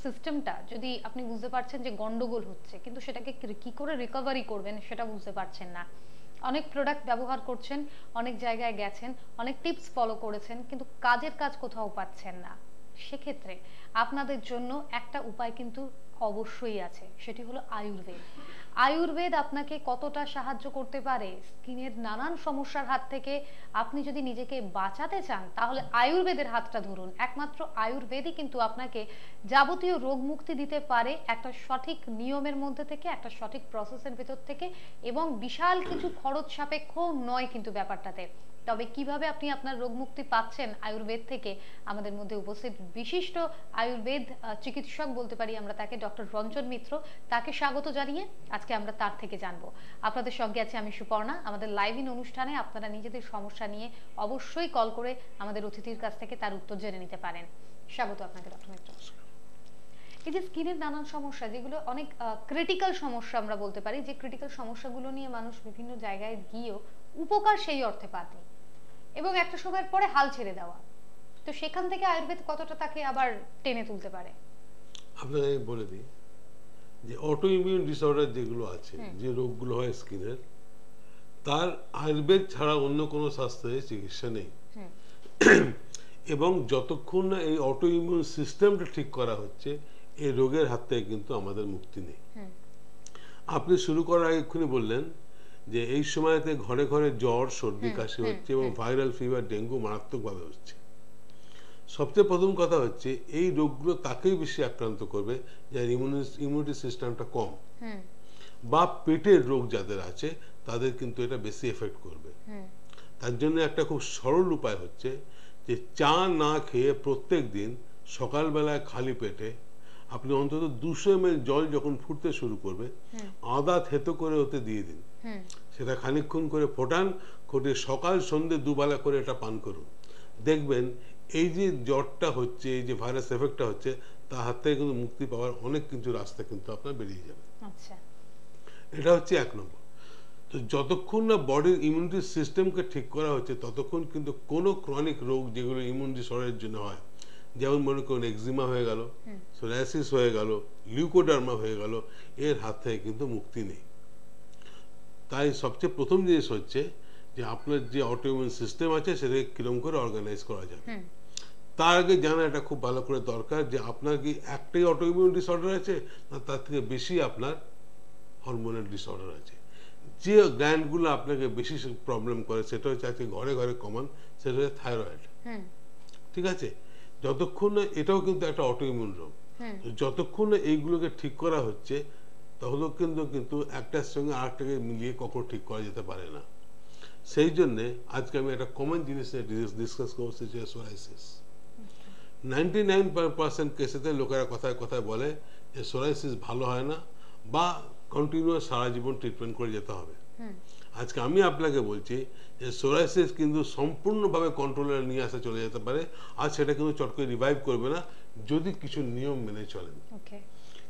সিস্টেমটা যদি আপনি বুঝতে পারছেন যে গন্ডগোল হচ্ছে, কিন্তু সেটাকে কি করে রিকভারি করবেন সেটা বুঝতে পারছেন না, অনেক প্রোডাক্ট ব্যবহার করছেন, অনেক জায়গায় গেছেন, অনেক টিপস ফলো করেছেন, কিন্তু কাজের কাজ কোথাও পাচ্ছেন না, সেক্ষেত্রে আপনাদের জন্য একটা উপায় কিন্তু অবশ্যই আছে, সেটি হলো আয়ুর্বেদ। আয়ুর্বেদ আপনাকে কতটা সাহায্য করতে পারে স্কিনের নানান সমস্যার হাত থেকে। আপনি যদি নিজেকে বাঁচাতে চান তাহলে আয়ুর্বেদের হাতটা ধরুন। একমাত্র আয়ুর্বেদই কিন্তু আপনাকে যাবতীয় রোগ মুক্তি দিতে পারে একটা সঠিক নিয়মের মধ্যে থেকে, একটা সঠিক প্রসেসের ভেতর থেকে, এবং বিশাল কিছু খরচ সাপেক্ষ নয় কিন্তু ব্যাপারটাতে। তবে কিভাবে আপনি আপনার রোগ মুক্তি পাচ্ছেন আয়ুর্বেদ থেকে, আমাদের মধ্যে উপস্থিত বিশিষ্ট আয়ুর্বেদ চিকিৎসক বলতে পারি আমরা তাকে, ডক্টর রঞ্জন মিত্র, তাকে স্বাগত জানিয়ে আজকে আমরা তার থেকে জানবো। আপনাদের সঙ্গে আছে আমি সুপর্ণা। আমাদের লাইভ ইন অনুষ্ঠানে আপনারা নিজেদের সমস্যা নিয়ে অবশ্যই কল করে আমাদের অতিথির কাছ থেকে তার উত্তর জেনে নিতে পারেন। স্বাগত আপনাকে ডক্টর মিত্র। এই যে স্কিনের নানান সমস্যা, যেগুলো অনেক ক্রিটিক্যাল সমস্যা আমরা বলতে পারি, যে ক্রিটিক্যাল সমস্যাগুলো নিয়ে মানুষ বিভিন্ন জায়গায় গিয়েও উপকার সেই অর্থে পায়নি, এবং একটা সময়ের পরে হাল ছেড়ে দেওয়া, তো সেখান থেকে আয়ুর্বেদ কতটা তাকে আবার টেনে তুলতে পারে? আপনাকে আমি বলে দিই যে অটো ইমিউন ডিসঅর্ডার যেগুলো আছে, যে রোগগুলো হয় স্কিনের, তার আয়ুর্বেদ ছাড়া অন্য কোনো স্বাস্থ্যের চিকিৎসা নেই। এবং যতক্ষণ না এই অটো ইমিউন সিস্টেমটা ঠিক করা হচ্ছে, এই রোগের হাত থেকে কিন্তু আমাদের মুক্তি নেই। আপনি শুরু করার আগে এক্ষুনি বললেন যে এই সময়তে ঘরে ঘরে জ্বর, সর্দি, কাশি হচ্ছে এবং ভাইরাল ফিভার, ডেঙ্গু মারাত্মকভাবে হচ্ছে। সবচেয়ে প্রথম কথা হচ্ছে এই রোগগুলো তাকেই বেশি আক্রান্ত করবে যার ইমিউনিটি সিস্টেমটা কম, বা পেটের রোগ যাদের আছে তাদের কিন্তু এটা বেশি এফেক্ট করবে। তার জন্য একটা খুব সরল উপায় হচ্ছে যে চা না খেয়ে প্রত্যেক দিন সকালবেলায় খালি পেটে আপনি অন্তত 200 ml জল যখন ফুটতে শুরু করবে, আদা থেতো করে ওতে দিয়ে দিন, সেটা খানিকক্ষণ করে ফোটান, ফুটিয়ে সকাল সন্ধ্যে দুবেলা করে এটা পান করুন। দেখবেন এই যে জ্বরটা হচ্ছে, এই যে ভাইরাস এফেক্টটা হচ্ছে, তার হাত থেকে কিন্তু মুক্তি পাওয়ার অনেক কিছু রাস্তা কিন্তু আপনার বেরিয়ে যাবে। এটা হচ্ছে 1 নম্বর। তো যতক্ষণ না বডির ইমিউনিটি সিস্টেমকে ঠিক করা হচ্ছে ততক্ষণ কিন্তু কোনো ক্রনিক রোগ যেগুলো ইমিউন ডিসঅর্ডারের জন্য হয়, যেমন মনে করুন এক্সিমা হয়ে গেল, সোরিয়াসিস হয়ে গেল, লিউকোডার্মা হয়ে গেল, এর হাত থেকে কিন্তু মুক্তি নেই। তাই সবচেয়ে প্রথম জিনিস হচ্ছে যে আপনার যে অটোইমিউন সিস্টেম আছে সেটাকে কিরকম করে অর্গানাইজ করা যাবে। তার আগে জানা এটা খুব ভালো করে দরকার যে আপনার কি একটাই অটোইমিউন ডিসঅর্ডার আছে না তার থেকে বেশি আপনার হরমোনাল ডিসঅর্ডার আছে। যে গ্ল্যান্ডগুলো আপনাকে বেশি প্রবলেম করে সেটা হচ্ছে আজকে ঘরে ঘরে কমন, সেটা হচ্ছে থাইরয়েড। ঠিক আছে, যতক্ষণ না এটাও কিন্তু একটা অটোইমিউন রোগ, যতক্ষণ না এইগুলোকে ঠিক করা হচ্ছে তাহলে কিন্তু একটার সঙ্গে আরেকটাকে মিলিয়ে কখনো ঠিক করা যেতে পারে না। সেই জন্যে আজকে আমি একটা কমন জিনিস ডিসকাস করছি, যে সোরাইসিস। 99% কেসেতে লোকেরা কথায় কথায় বলে যে সোরাইসিস ভালো হয় না বা কন্টিনিউয়াস সারা জীবন ট্রিটমেন্ট করে যেতে হবে। আজকে আমি আপনাকে বলছি যে সোরাইসিস কিন্তু সম্পূর্ণভাবে কন্ট্রোলে নিয়ে আসা চলে যেতে পারে, আর সেটা কিন্তু চট করে রিভাইভ করবে না যদি কিছু নিয়ম মেনে চলেন।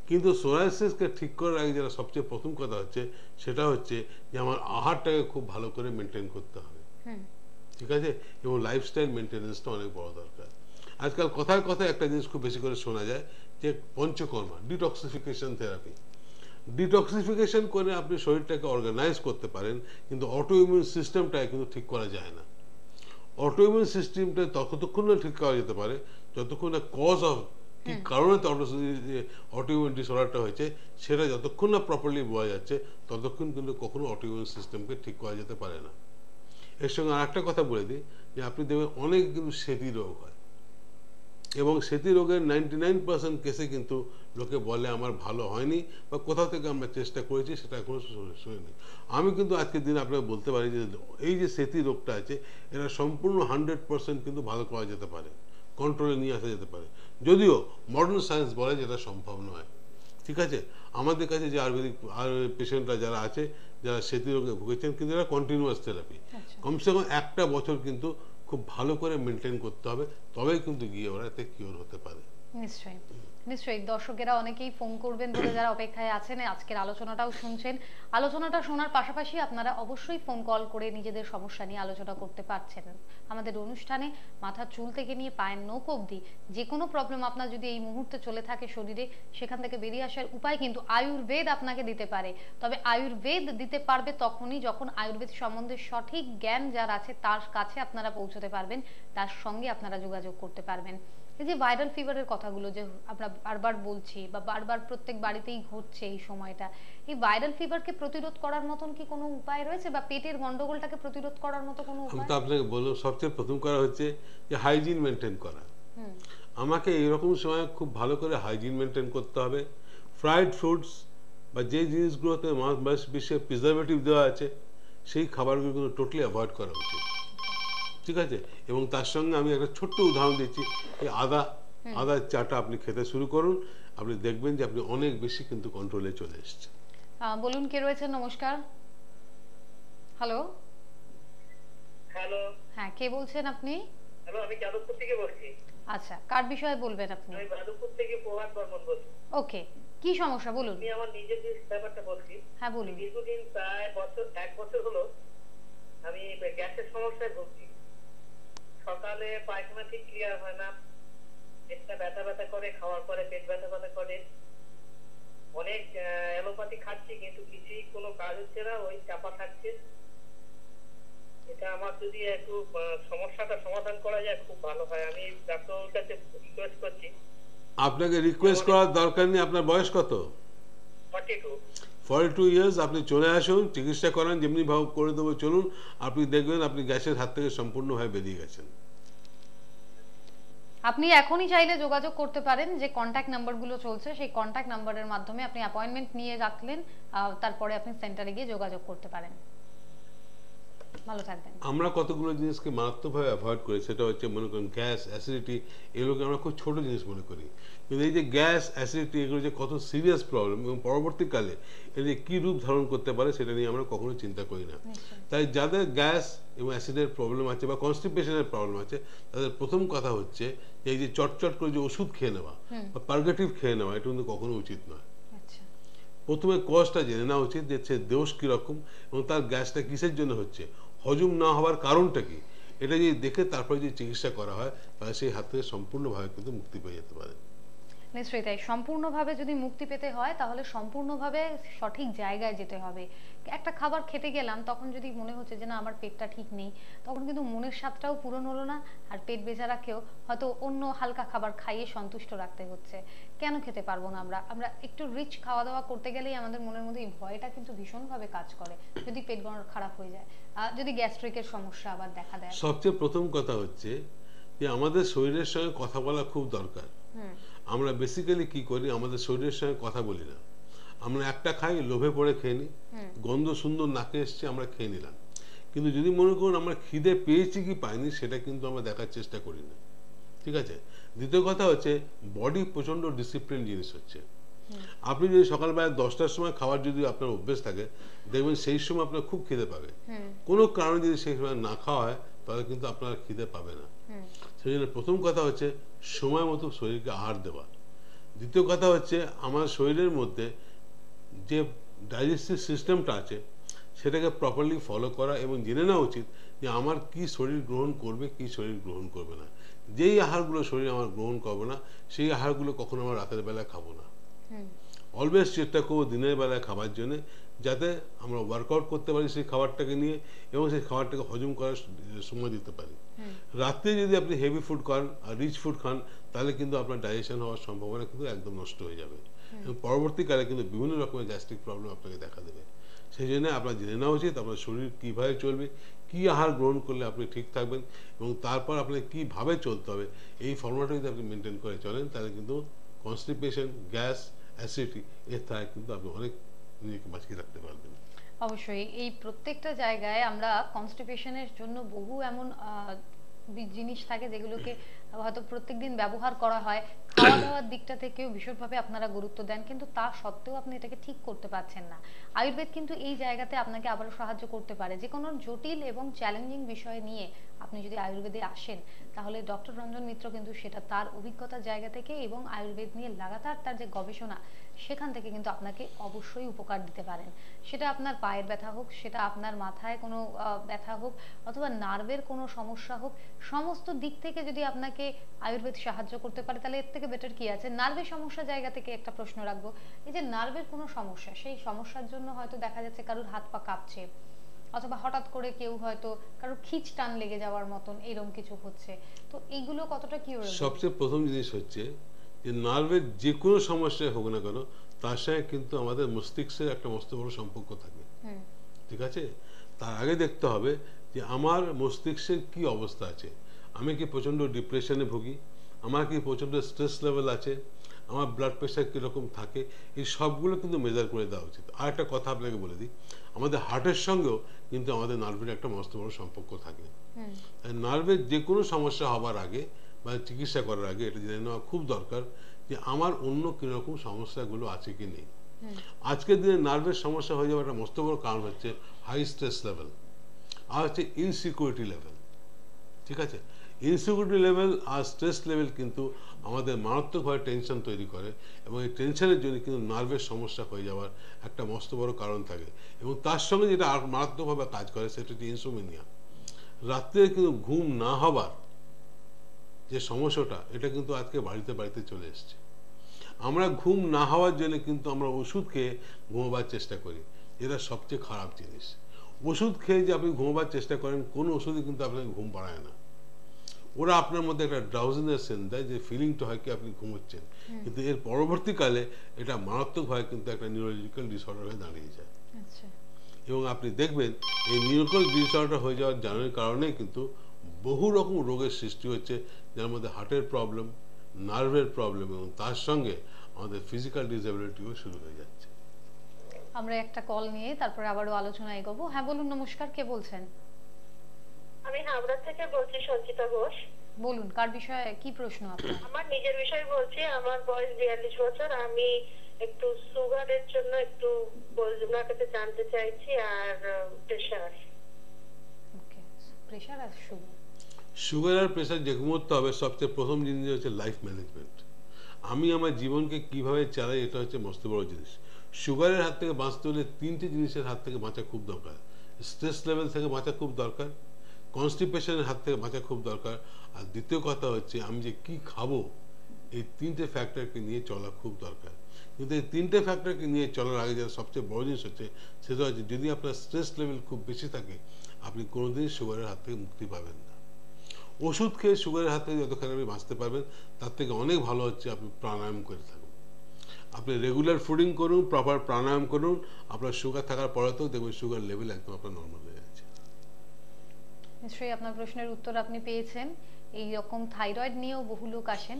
কিন্তু সোরাইসিসকে ঠিক করার আগে যেটা সবচেয়ে প্রথম কথা হচ্ছে সেটা হচ্ছে যে আমার আহারটাকে খুব ভালো করে মেনটেন করতে হবে। ঠিক আছে, এবং লাইফস্টাইল মেনটেনেন্সটা অনেক বড় দরকার। আজকাল কথায় কথায় একটা জিনিস খুব বেশি করে শোনা যায় যে পঞ্চকর্মা, ডিটক্সিফিকেশন থেরাপি। ডিটক্সিফিকেশন করে আপনি শরীরটাকে অর্গানাইজ করতে পারেন, কিন্তু অটো ইমিউন সিস্টেমটাকে কিন্তু ঠিক করা যায় না। অটো ইমিউন সিস্টেমটা ততক্ষণ না ঠিক করা যেতে পারে যতক্ষণ না কজ অফ কি কারণে অটো ইমিউন ডিসঅর্ডারটা হয়েছে সেটা যতক্ষণ না প্রপারলি বোঝা যাচ্ছে ততক্ষণ কিন্তু কখনো অটো ইমিউন সিস্টেমকে ঠিক করা যেতে পারে না। এর সঙ্গে আর একটা কথা বলে দিই যে আপনি দেখবেন অনেক কিন্তু সেতি রোগ হয়, এবং সেতি রোগের 99% কেসে কিন্তু লোকে বলে আমার ভালো হয়নি বা কোথাও থেকে আমরা চেষ্টা করেছি সেটা এখনো শুনিনি। আমি কিন্তু আজকের দিনে আপনাকে বলতে পারি যে এই যে সেতি রোগটা আছে এটা সম্পূর্ণ 100% কিন্তু ভালো করা যেতে পারে, কন্ট্রোলে নিয়ে আসা যেতে পারে, যদিও মডার্ন সায়েন্স বলে যেটা সম্ভব নয়। ঠিক আছে, আমাদের কাছে যে আয়ুর্বেদিক পেশেন্টরা যারা আছে, যারা সেতি রোগে ভুগেছেন, কিন্তু এরা কন্টিনিউয়াস থেরাপি কমসে কম একটা বছর কিন্তু খুব ভালো করে মেনটেন করতে হবে, তবেই কিন্তু গিয়ে ওরা এতে কিওর হতে পারে। নিশ্চয়ই। নিশ্চয়ই দর্শকেরা অনেকেই ফোন করবেন বলে যারা অপেক্ষায় আছেন আজকের আলোচনাটাও শুনছেন। আলোচনাটা শোনার পাশাপাশি আপনারা অবশ্যই ফোন কল করে নিজেদের সমস্যা নিয়ে আলোচনা করতে পারছেন। আমাদের অনুষ্ঠানে মাথার চুল থেকে নিয়ে পায়ের নখ অবধি যে কোনো প্রবলেম আপনার যদি এই মুহূর্তে চলে থাকে শরীরে, সেখান থেকে বেরিয়ে আসার উপায় কিন্তু আয়ুর্বেদ আপনাকে দিতে পারে। তবে আয়ুর্বেদ দিতে পারবে তখনই যখন আয়ুর্বেদ সম্বন্ধে সঠিক জ্ঞান যার আছে তার কাছে আপনারা পৌঁছতে পারবেন, তার সঙ্গে আপনারা যোগাযোগ করতে পারবেন। এই যে ভাইরাল ফিভারের কথাগুলো যে আমরা বারবার বলছি বা বারবার প্রত্যেক বাড়িতেই ঘটছে এই সময়টা, এই ভাইরাল ফিভারকে প্রতিরোধ করার মতন কি কোনো উপায় রয়েছে বা পেটের গন্ডগোলটাকে প্রতিরোধ করার মতো কোনো আমি উপায়? তো আপনাকে বললাম সবচেয়ে প্রথম করা হচ্ছে যে হাইজিন মেনটেন করা। হুম। আমাকে এরকম সময় খুব ভালো করে হাইজিন মেনটেন করতে হবে। ফ্রাইড ফুডস বা যে জিনিসগুলোতে বেশি প্রিজারভেটিভ দেওয়া আছে সেই খাবারগুলো কিন্তু টোটালি অ্যাভয়েড করা উচিত, ঠিক আছে? এবং তার সঙ্গে আমি একটা ছোট্ট উদাহরণ দিচ্ছি, এই আদার চাটা আপনি খেতে শুরু করুন, আপনি দেখবেন যে আপনি অনেক বেশি কিন্তু কন্ট্রোলে চলে এসছে। বলুন কে রয়েছেন? নমস্কার। হ্যালো। হ্যালো। হ্যাঁ, কে বলছেন আপনি? হ্যালো, আমি যাদবপুর থেকে বলছি। আচ্ছা, কার বিষয়ে বলবেন আপনি? আমি যাদবপুর থেকে প্রভাত বর্মন বলছি। ওকে, কি সমস্যা বলুন? আমি আমার নিজের যে ব্যাপারটা বলছি। হ্যাঁ বলুন। দীর্ঘদিন প্রায় এক বছর হলো আমি গ্যাসের সমস্যায় ভুগছি। সকালে পায়খানা ঠিক ক্লিয়ার হয় না, পেটটা ব্যথা ব্যথা করে, খাওয়ার পরে পেট ব্যথা ব্যথা করে। অনেক অ্যালোপ্যাথি খাচ্ছি কিন্তু কিছুই কোনো কাজ হচ্ছে না, ওই চাপা থাকছে। এটা আমার যদি একটু সমস্যাটা সমাধান করা যায় খুব ভালো হয়। আমি ডাক্তারের কাছে রিকোয়েস্ট করছি। আপনাকে রিকোয়েস্ট করার দরকার নেই। আপনার বয়স কত? 42। 42 ইয়ার্স। আপনি চলে আসুন, চিকিৎসা করান, যেমনি ভাবে করে দেবো চলুন, আপনি দেখবেন আপনি গ্যাসের হাত থেকে সম্পূর্ণভাবে বেরিয়ে গেছেন। আপনি এখনই চাইলে যোগাযোগ করতে পারেন, যে কন্ট্যাক্ট নাম্বারগুলো চলছে সেই কন্ট্যাক্ট নাম্বারের মাধ্যমে আপনি অ্যাপয়েন্টমেন্ট নিয়ে রাখলেন, তারপরে আপনি সেন্টারে গিয়ে যোগাযোগ করতে পারেন। ভালো থাকবেন। আমরা কতগুলো জিনিসকে মারাত্মকভাবে অ্যাভয়েড করি, সেটা হচ্ছে মনে করেন গ্যাস, অ্যাসিডিটি, এগুলোকে আমরা খুব ছোট জিনিস মনে করি, কিন্তু এই যে গ্যাস, অ্যাসিডিটি এগুলো যে কত সিরিয়াস প্রবলেম এবং পরবর্তীকালে এর যে কী রূপ ধারণ করতে পারে সেটা নিয়ে আমরা কখনো চিন্তা করি না। তাই যাদের গ্যাস এবং অ্যাসিডের প্রবলেম আছে বা কনস্টিপেশনের প্রবলেম আছে, তাদের প্রথম কথা হচ্ছে যে এই যে চটচট করে যে ওষুধ খেয়ে নেওয়া বা পার্গেটিভ খেয়ে নেওয়া, এটা কিন্তু কখনো উচিত নয়। প্রথমে কজটা জেনে নেওয়া উচিত যে সে দোষ কীরকম এবং তার গ্যাসটা কিসের জন্য হচ্ছে, হজম না হওয়ার কারণটা কি, এটা যদি দেখে তারপরে যদি চিকিৎসা করা হয় তাহলে সেই হাত থেকে সম্পূর্ণভাবে কিন্তু মুক্তি পেয়ে যেতে পারে। নিশ্চয়ই তাই। সম্পূর্ণভাবে যদি মুক্তি পেতে হয় তাহলে সম্পূর্ণভাবে সঠিক জায়গায় যেতে হবে। একটা খাবার খেতে গেলাম, তখন যদি মনে হচ্ছে যে না আমার পেটটা ঠিক নেই, তখন কিন্তু মনের স্বাদটাও পূরণ হলো না, আর পেট বেচারাকেও হয়তো অন্য হালকা খাবার খাইয়ে সন্তুষ্ট রাখতে হচ্ছে। কেন খেতে পারবো না আমরা? আমরা একটু রিচ খাওয়া দাওয়া করতে গেলেই আমাদের মনের মধ্যে এই ভয়টা কিন্তু ভীষণভাবে কাজ করে, যদি পেট খারাপ হয়ে যায়, যদি গ্যাস্ট্রিকের সমস্যা আবার দেখা দেয়। সবচেয়ে প্রথম কথা হচ্ছে যে আমাদের শরীরের সঙ্গে কথা বলা খুব দরকার। আমরা বেসিক্যালি কি করি, আমাদের শরীরের সঙ্গে কথা বলি না, আমরা একটা খাই, লোভে পড়ে খেয়ে নিই, গন্ধ সুন্দর নাকে এসছে আমরা খেয়ে নিলাম, কিন্তু যদি মনে করুন আমরা খিদে পেয়েছি কি পাইনি সেটা কিন্তু আমরা দেখার চেষ্টা করি না, ঠিক আছে? দ্বিতীয় কথা হচ্ছে বডি প্রচণ্ড ডিসিপ্লিন জিনিস হচ্ছে। আপনি যদি সকালবেলা 10টার সময় খাওয়ার যদি আপনার অভ্যেস থাকে, দেখবেন সেই সময় আপনার খুব খিদে পাবে। কোনো কারণে যদি সেই সময় না খাওয়া হয় তাহলে কিন্তু আপনার খিদে পাবে না। সেই জন্য প্রথম কথা হচ্ছে সময় মতো শরীরকে আহার দেওয়া। দ্বিতীয় কথা হচ্ছে আমার শরীরের মধ্যে যে ডাইজেস্টিভ সিস্টেমটা আছে সেটাকে প্রপারলি ফলো করা এবং জেনে নেওয়া উচিত যে আমার কি শরীর গ্রহণ করবে, কি শরীর গ্রহণ করবে না। যেই আহারগুলো শরীর আমার গ্রহণ করবে না সেই আহারগুলো কখনো আমরা রাতের বেলায় খাবো না। অলওয়েজ চেষ্টা করবো দিনের বেলায় খাবার জন্য, যাতে আমরা ওয়ার্কআউট করতে পারি সেই খাবারটাকে নিয়ে এবং সেই খাবারটাকে হজম করার সময় দিতে পারি। রাত্রে যদি আপনি হেভি ফুড খান আর রিচ ফুড খান তাহলে কিন্তু আপনার ডাইজেশন হওয়ার সম্ভাবনা কিন্তু একদম নষ্ট হয়ে যাবে এবং পরবর্তীকালে কিন্তু বিভিন্ন রকমের গ্যাস্ট্রিক প্রবলেম আপনাকে দেখা দেবে। সেই জন্য আপনার জেনে নেওয়া উচিত আপনার শরীর কীভাবে চলবে, কী আহার গ্রহণ করলে আপনি ঠিক থাকবেন এবং তারপর আপনাকে কীভাবে চলতে হবে, এই ফর্মুলাটা যদি আপনি মেনটেন করে চলেন তাহলে কিন্তু কনস্টিপেশন, গ্যাস, অ্যাসিডিটি এর থেকে কিন্তু আপনি অনেক নিজেকে বাঁচিয়ে রাখতে পারবেন। অবশ্যই এই প্রত্যেকটা জায়গায় আমরা কনস্টিপেশনের জন্য বহু এমন জিনিস থাকে যেগুলোকে হয়তো প্রত্যেকদিন ব্যবহার করা হয়, খাওয়া দাওয়ার দিকটা থেকেও ভীষণভাবে আপনারা গুরুত্ব দেন, কিন্তু তা সত্ত্বেও আপনি এটাকে ঠিক করতে পারছেন না। আয়ুর্বেদ কিন্তু এই জায়গাতে আপনাকে আবারও সাহায্য করতে পারে। যে কোনো জটিল এবং চ্যালেঞ্জিং বিষয় নিয়ে আপনি যদি আয়ুর্বেদে আসেন, তাহলে ডক্টর রঞ্জন মিত্র কিন্তু সেটা তার অভিজ্ঞতার জায়গা থেকে এবং আয়ুর্বেদ নিয়ে লাগাতার তার যে গবেষণা, সেখান থেকে কিন্তু আপনাকে অবশ্যই উপকার দিতে পারেন। সেটা আপনার পায়ের ব্যথা হোক, সেটা আপনার মাথায় কোনো ব্যথা হোক, অথবা নার্ভের কোনো সমস্যা হোক, সমস্ত দিক থেকে যদি আপনাকে আয়ুর্বেদ সাহায্য করতে পারে, তাহলে এর থেকে বেটার কি আছে। নার্ভের সমস্যা জায়গা থেকে একটা প্রশ্ন রাখবো, এই যে নার্ভের কোনো সমস্যা, সেই সমস্যার জন্য হয়তো দেখা যাচ্ছে কারোর হাত পা কাঁপছে, অথবা হঠাৎ করে কেউ হয়তো কারোর খিচ টান লেগে যাওয়ার মতন এরকম কিছু হচ্ছে, তো এইগুলো কতটা কি? সবচেয়ে প্রথম জিনিস হচ্ছে যে নার্ভের যে কোনো সমস্যা হোক না কেন, তার সঙ্গে কিন্তু আমাদের মস্তিষ্কের একটা মস্ত বড় সম্পর্ক থাকে, ঠিক আছে? তার আগে দেখতে হবে যে আমার মস্তিষ্কের কি অবস্থা আছে। আমি কি প্রচণ্ড ডিপ্রেশনে ভুগি, আমার কি প্রচণ্ড স্ট্রেস লেভেল আছে, আমার ব্লাড প্রেশার কীরকম থাকে, এই সবগুলো কিন্তু মেজার করে দেওয়া উচিত। আর একটা কথা আপনাকে বলে দিই, আমাদের হার্টের সঙ্গেও কিন্তু আমাদের নার্ভের একটা মস্ত বড় সম্পর্ক থাকে। নার্ভের যে কোনো সমস্যা হবার আগে বা চিকিৎসা করার আগে এটা জেনে নেওয়া খুব দরকার যে আমার অন্য কীরকম সমস্যাগুলো আছে কি নেই। আজকের দিনে নার্ভের সমস্যা হয়ে যাওয়ার একটা মস্ত বড় কারণ হচ্ছে হাই স্ট্রেস লেভেল, আর হচ্ছে ইনসিকিউরিটি লেভেল, ঠিক আছে? ইনসিকিউরিটি লেভেল আর স্ট্রেস লেভেল কিন্তু আমাদের মারাত্মকভাবে টেনশন তৈরি করে, এবং এই টেনশনের জন্য কিন্তু নার্ভের সমস্যা হয়ে যাওয়ার একটা মস্ত বড় কারণ থাকে। এবং তার সঙ্গে যেটা আর মারাত্মকভাবে কাজ করে সেটা হচ্ছে ইনসোমনিয়া। রাত্রে কিন্তু ঘুম না হবার যে সমস্যাটা, এটা কিন্তু আজকে বাড়িতে বাড়িতে চলে এসছে। আমরা ঘুম না হওয়ার জন্য কিন্তু আমরা ওষুধ খেয়ে ঘুমোবার চেষ্টা করি, এটা সবচেয়ে খারাপ জিনিস। ওষুধ খেয়ে যে আপনি ঘুমোবার চেষ্টা করেন, কোনো ওষুধই কিন্তু আপনাকে ঘুম পাড়ায় না। ওরা আপনার মধ্যে একটা ড্রাউজিনেস সেন্স দেয়, যে ফিলিংটা হয় কি আপনি ঘুমোচ্ছেন, কিন্তু এর পরবর্তীকালে এটা মারাত্মকভাবে কিন্তু একটা নিউরোলজিক্যাল ডিসঅর্ডার হয়ে দাঁড়িয়ে যায়। এবং আপনি দেখবেন এই নিউরোলজিক্যাল ডিসঅর্ডার হয়ে যাওয়ার জানার কারণে কিন্তু বহু রকম রোগের সৃষ্টি হচ্ছে, যার মধ্যে হার্টের প্রবলেম, নার্ভের প্রবলেম, এবং তার সঙ্গে আমাদের ফিজিক্যাল ডিসএবিলিটিও শুরু হয়ে যাচ্ছে। আমরা একটা কল নিয়ে তারপরে আবারও আলোচনা এগোবো। হ্যাঁ বলুন, নমস্কার, কে বলছেন? আমি হাওড়া থেকে বলছি, সঞ্চিতা ঘোষ। বলুন, কার বিষয়ে কি প্রশ্ন আপনার? আমার নিজের বিষয়ে বলছি। আমার বয়স 42 বছর। আমি একটু সুগারের জন্য একটু ওনার কাছে জানতে চাইছি, আর প্রেশার। ওকে, প্রেশার আর সুগার। সুগার আর প্রেশার যে কমতে হবে, সবচেয়ে প্রথম জিনিস হচ্ছে লাইফ ম্যানেজমেন্ট। আমি আমার জীবনকে কিভাবে চালাই, এটা হচ্ছে মস্ত বড় জিনিস। সুগারের হাত থেকে বাঁচতে হলে তিনটে জিনিসের হাত থেকে বাঁচা খুব দরকার। স্ট্রেস লেভেল থেকে বাঁচা খুব দরকার, কনস্টিপেশনের হাত থেকে বাঁচা খুব দরকার, আর দ্বিতীয় কথা হচ্ছে আমি যে কি খাবো, এই তিনটে ফ্যাক্টরকে নিয়ে চলা খুব দরকার। কিন্তু এই তিনটে ফ্যাক্টরকে নিয়ে চলার আগে যেটা সবচেয়ে বড় জিনিস হচ্ছে, সেটা হচ্ছে যদি আপনার স্ট্রেস লেভেল খুব বেশি থাকে, আপনি কোনোদিন সুগারের হাত থেকে মুক্তি পাবেন না। ওষুধ খেয়ে সুগারের হাত থেকে যতখানি আপনি বাঁচতে পারবেন, তার থেকে অনেক ভালো হচ্ছে আপনি প্রাণায়াম করে থাকুন। আপনি রেগুলার ফুডিং করুন, প্রপার প্রাণায়াম করুন, আপনার সুগার থাকার পরেতেও দেখবেন সুগার লেভেল একদম আপনার নর্মাল হয়ে যাচ্ছে। নিশ্চয়ই আপনার প্রশ্নের উত্তর আপনি পেয়েছেন। এই রকম থাইরয়েড নিয়েও বহু লোক আসেন,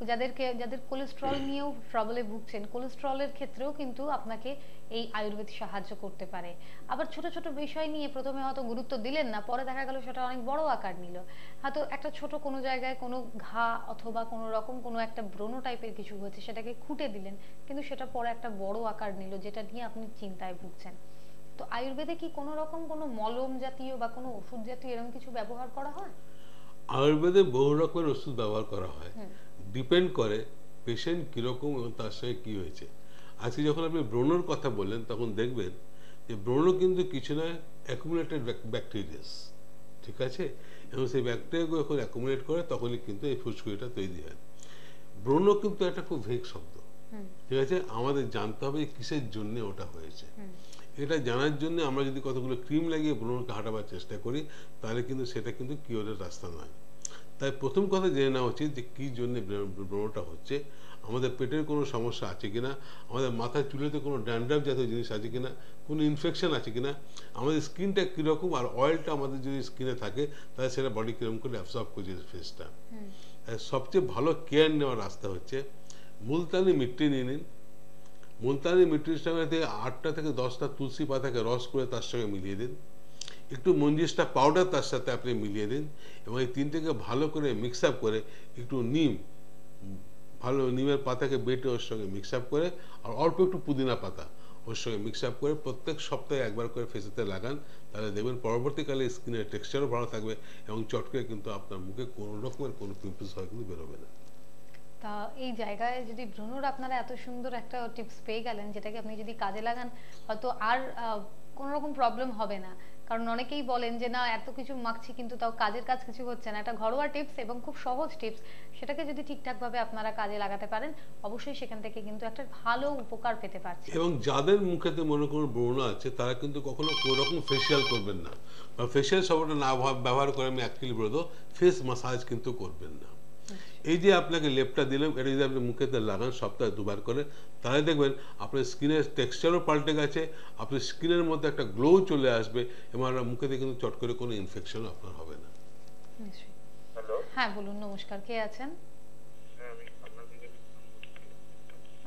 যাদের কোলেস্ট্রল নিয়েও ট্রাবলে ভুগছেন। কোলেস্ট্রলের ক্ষেত্রেও কিন্তু আপনাকে এই আয়ুর্বেদ সাহায্য করতে পারে। আবার ছোট ছোট বিষয় নিয়ে প্রথমে হয়তো গুরুত্ব দিলেন না, পরে দেখা গেল সেটা অনেক বড় আকার নিল। হয়তো একটা ছোট কোনো জায়গায় কোনো ঘা অথবা কোনো রকম কোনো একটা ব্রণ টাইপের কিছু হয়েছে, সেটাকে খুঁটে দিলেন, কিন্তু সেটা পরে একটা বড় আকার নিল, যেটা নিয়ে আপনি চিন্তায় ভুগছেন। তো আয়ুর্বেদে কি কোনো রকম কোনো মলম জাতীয় বা কোনো ওষুধ জাতীয় এরকম কিছু ব্যবহার করা হয়? আয়ুর্বেদে বহু রকমের ওষুধ ব্যবহার করা হয়, ডিপেন্ড করে পেশেন্ট কিরকম এবং তার সঙ্গে কি হয়েছে। আজকে যখন আপনি ব্রণর কথা বললেন, তখন দেখবেন যে ব্রণ কিন্তু কিছু নয়, অ্যাকুমুলেটেড ব্যাকটেরিয়াস, ঠিক আছে? এবং সেই ব্যাকটেরিয়াগুলো যখন অ্যাকুমুলেট করে, তখনই কিন্তু এই ফুসকুড়িটা তৈরি হয়। ব্রণ কিন্তু একটা খুব ভেগ শব্দ, ঠিক আছে? আমাদের জানতে হবে কিসের জন্য ওটা হয়েছে। এটা জানার জন্য আমরা যদি কতগুলো ক্রিম লাগিয়ে ব্রণকে হাঁটাবার চেষ্টা করি, তাহলে কিন্তু সেটা কিন্তু কিওরের রাস্তা নয়। তাই প্রথম কথা জেনে নেওয়া উচিত যে কী জন্য ব্রণটা হচ্ছে, আমাদের পেটের কোনো সমস্যা আছে কিনা, আমাদের মাথার চুলেতে কোনো ড্যান্ড্রাফ জাতীয় জিনিস আছে কিনা, কোনো ইনফেকশন আছে কিনা, আমাদের স্কিনটা কীরকম, আর অয়েলটা আমাদের যদি স্কিনে থাকে তাহলে সেটা বডি কীরকম করে অ্যাবসর্ব করছে ফেসটা। তাই সবচেয়ে ভালো কেয়ার নেওয়ার রাস্তা হচ্ছে মুলতানি মিট্টি নিয়ে নিন। মুলতানি মিট্টির সঙ্গে 8টা থেকে 10টা তুলসী পাতাকে রস করে তার সঙ্গে মিলিয়ে দিন। একটু মঞ্জিসটা পাউডার তার সাথে আপনি মিলিয়ে দিন এবং এই তিনটেকে ভালো করে মিক্স আপ করে একটু নিম, ভালো নিমের পাতাকে বেটে ওর সঙ্গে মিক্স আপ করে আর অল্প একটু পুদিনা পাতা ওর সঙ্গে মিক্স আপ করে প্রত্যেক সপ্তাহে একবার করে ফেসেতে লাগান, তাহলে দেখবেন পরবর্তীকালে স্কিনের টেক্সচারও ভালো থাকবে এবং চট করে কিন্তু আপনার মুখে কোনো রকমের কোনো পিম্পলস হয় কিন্তু বেরোবে না। তা এই জায়গায় যদি ব্রুনোর আপনারা এত সুন্দর একটা টিপস পেয়ে গেলেন, যেটাকে আপনি যদি কাজে লাগান হয়তো আর কোনো রকম প্রবলেম হবে না। কারণ অনেকেই বলেন যে না এত কিছু মাখছি কিন্তু তাও কাজের কাজ কিছু হচ্ছে না। একটা ঘরোয়া টিপস এবং খুব সহজ টিপস, সেটাকে যদি ঠিকঠাকভাবে আপনারা কাজে লাগাতে পারেন অবশ্যই সেখান থেকে কিন্তু একটা ভালো উপকার পেতে পারছেন। এবং যাদের মুখেতে মনে করুন ব্রণ আছে তারা কিন্তু কখনো কোনো রকম ফেসিয়াল করবেন না, বা ফেসিয়াল শব্দটা না ব্যবহার করে আমি অ্যাকচুয়ালি বলে দেবো, ফেস মাসাজ কিন্তু করবেন না। এই যে আপনাকে লেপটা দিলাম, এটা যদি আপনি মুখেতে লাগান সপ্তাহে 2 বার করে, তাহলে দেখবেন আপনার স্কিনের টেক্সচারও পাল্টে গেছে, আপনার স্কিনের মধ্যে একটা গ্লো চলে আসবে এবং আপনার মুখেতে কিন্তু চট করে কোনো ইনফেকশনও আপনার হবে না। নিশ্চয়ই। হ্যালো, হ্যাঁ বলুন, নমস্কার, কে আছেন? হ্যাঁ আমি আপনার থেকে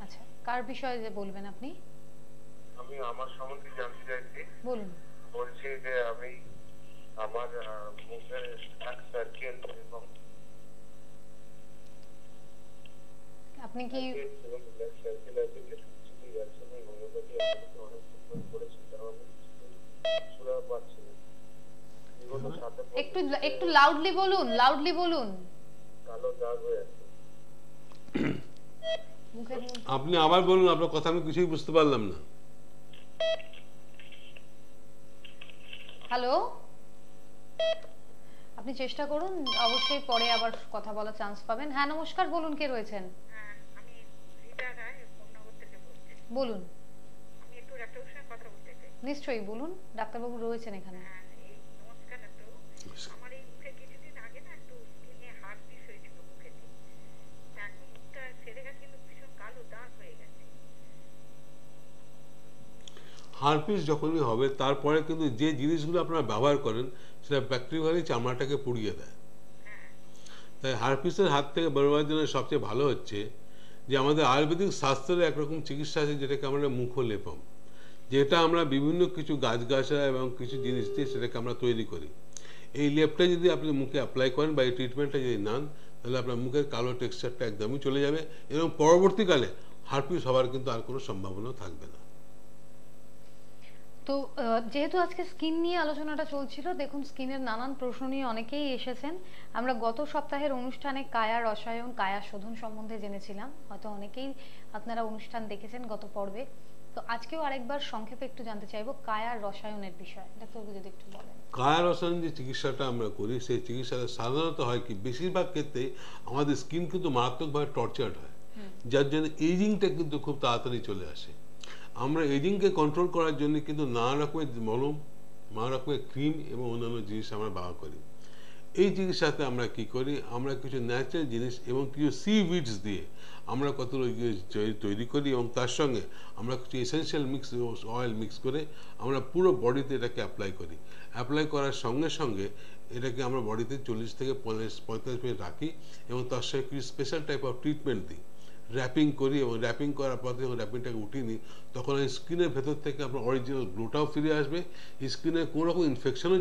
আচ্ছা, কার বিষয়ে যে বলবেন আপনি? আমি আমার সম্বন্ধে জানতে চাইছি। বলুন। বলছি যে আমি আমার মুখের ডার্ক সার্কেল এবং আপনি কি ব্ল্যাক সার্কেল আছে, যেটা কিছুতেই যাচ্ছে না। হোমিওপ্যাথি অনেক ট্রিটমেন্ট করেছি, তাও আমি সুরা পাচ্ছি না। বিগত 7 বছর একটু একটু লাউডলি বলুন, লাউডলি বলুন। কালো দাগ হয়ে আছে। মুখের মধ্যে আপনি আবার বলুন, আপনার কথা আমি কিছুই বুঝতে পারলাম না। হ্যালো, আপনি চেষ্টা করুন, অবশ্যই পরে আবার কথা বলার চান্স পাবেন। হ্যাঁ নমস্কার, বলুন, কে রয়েছেন? আমি রীতা রায় পূর্ণনগর থেকে বলছি। বলুন। আমি একটু ডাক্তারবাবুর সঙ্গে কথা বলতে চাই। নিশ্চয়ই বলুন, ডাক্তারবাবু রয়েছেন এখানে। এই নমস্কার ডাক্তারবাবু। আমার এই মুখে কিছুদিন আগে না একটু স্কিনে হার্পিস হয়েছিল মুখেতে। তা এখন মুখটা সেরে গেছে কিন্তু ভীষণ কালো দাগ হয়ে গেছে। হারপিস যখনই হবে তারপরে কিন্তু যে জিনিসগুলো আপনারা ব্যবহার করেন সেটা প্র্যাকটিক্যালি চামড়াটাকে পুড়িয়ে দেয়। তাই হারপিসের হাত থেকে বেরোবার জন্য সবচেয়ে ভালো হচ্ছে যে আমাদের আয়ুর্বেদিক শাস্ত্রের একরকম চিকিৎসা আছে যেটাকে আমরা মুখলেপম, যেটা আমরা বিভিন্ন কিছু গাছগাছরা এবং কিছু জিনিস দিয়ে সেটাকে আমরা তৈরি করি। এই লেপটা যদি আপনি মুখে অ্যাপ্লাই করেন বা এই ট্রিটমেন্টটা যদি নেন, তাহলে আপনার মুখের কালো টেক্সচারটা একদমই চলে যাবে এবং পরবর্তীকালে হারপিস হওয়ার কিন্তু আর কোনো সম্ভাবনা থাকবে না। তো যেহেতু আজকে স্কিন নিয়ে আলোচনাটা চলছিল, দেখুন স্কিনের নানান প্রশ্ন নিয়ে অনেকেই এসেছেন। আমরা গত সপ্তাহের অনুষ্ঠানে কায়া রসায়ন, কায়া শোধন সম্বন্ধে জেনেছিলাম, হয়তো অনেকেই আপনারা অনুষ্ঠান দেখেছেন গত পর্বে। তো আজকেও আরেকবার সংক্ষেপে একটু জানতে চাইবো কায়া রসায়নের বিষয়ে, ডাক্তারবাবু যদি একটু বলেন। কায়া রসায়ন যে চিকিৎসাটা আমরা করি সেই চিকিৎসাটা সাধারণত হয় কি, বেশিরভাগ ক্ষেত্রে আমাদের স্কিন কিন্তু মারাত্মকভাবে টর্চার্ড হয়, যার জন্য এজিংটা কিন্তু খুব তাড়াতাড়ি চলে আসে। আমরা এজিংকে কন্ট্রোল করার জন্য কিন্তু নানা রকমের মলম, নানা রকমের ক্রিম এবং অন্যান্য জিনিস আমরা ব্যবহার করি। এই চিকিৎসাতে আমরা কি করি, আমরা কিছু ন্যাচারাল জিনিস এবং কিছু সি উইডস দিয়ে আমরা কতগুলো তৈরি করি এবং তার সঙ্গে আমরা কিছু এসেন্সিয়াল মিক্স অয়েল মিক্স করে আমরা পুরো বডিতে এটাকে অ্যাপ্লাই করি। অ্যাপ্লাই করার সঙ্গে সঙ্গে এটাকে আমরা বডিতে 40 থেকে 45 মিনিট রাখি এবং তার সঙ্গে কিছু স্পেশাল টাইপ অফ ট্রিটমেন্ট দিই, র্যাপিং করি এবং র্যাপিং করার পর যখন র্যাপিংটাকে উঠিয়ে নিই তখন এই স্কিনের ভেতর থেকে আপনার অরিজিনাল গ্লোটাও ফিরে আসবে, স্কিনের কোনো রকম ইনফেকশনও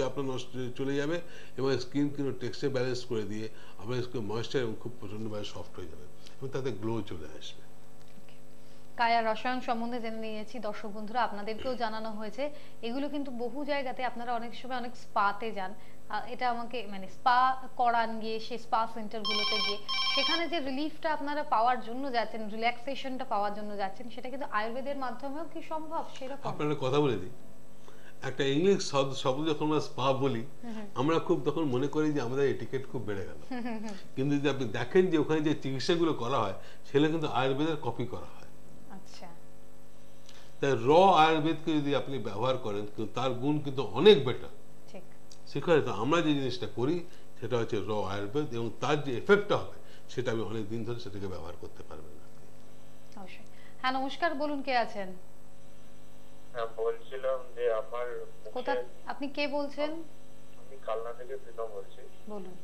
আপনার নষ্ট চলে যাবে এবং স্কিন কিন্তু টেক্সচার ব্যালেন্স করে দিয়ে আপনার স্কিন ময়েশ্চার এবং খুব প্রচণ্ডভাবে সফট হয়ে যাবে এবং তাতে গ্লো চলে আসবে। কায়া রসায়ন সম্বন্ধে জেনে নিয়েছি। দর্শক বন্ধুরা, আপনাদেরকেও জানানো হয়েছে এগুলো কিন্তু বহু জায়গাতে আপনারা অনেক সময় অনেক স্পাতে যান, এটা আমাকে মানে স্পা করান গিয়ে সেই স্পা সেন্টারগুলোতে গিয়ে সেখানে যে রিলিফটা আপনারা পাওয়ার জন্য যাচ্ছেন, রিল্যাক্সেশনটা পাওয়ার জন্য যাচ্ছেন, সেটা কিন্তু আয়ুর্বেদের মাধ্যমেও কি সম্ভব সেরকম? আপনারা কথা বলে দিই, একটা ইংলিশ শব্দ যখন আমরা স্পা বলি আমরা খুব তখন মনে করি যে আমাদের এটিকেট খুব বেড়ে গেল, কিন্তু যদি আপনি দেখেন যে ওখানে যে চিকিৎসাগুলো করা হয় সেগুলো কিন্তু আয়ুর্বেদের কপি করা হয়। আচ্ছা, তাই র আয়ুর্বেদকে যদি আপনি ব্যবহার করেন কিন্তু তার গুণ কিন্তু অনেক বেটার। ঠিক। সেখানে তো আমরা যে জিনিসটা করি সেটা হচ্ছে র আয়ুর্বেদ এবং তার যে এফেক্টটা হবে সেটা আমি অনেক দিন ধরে সেটাকে ব্যবহার করতে পারবেন না। অবশ্যই। হ্যাঁ নমস্কার, বলুন, কে আছেন? হ্যাঁ বলছিলাম যে আমার কোথা, আপনি কে বলছেন? আমি কালনা থেকে প্রীতম বলছি। বলুন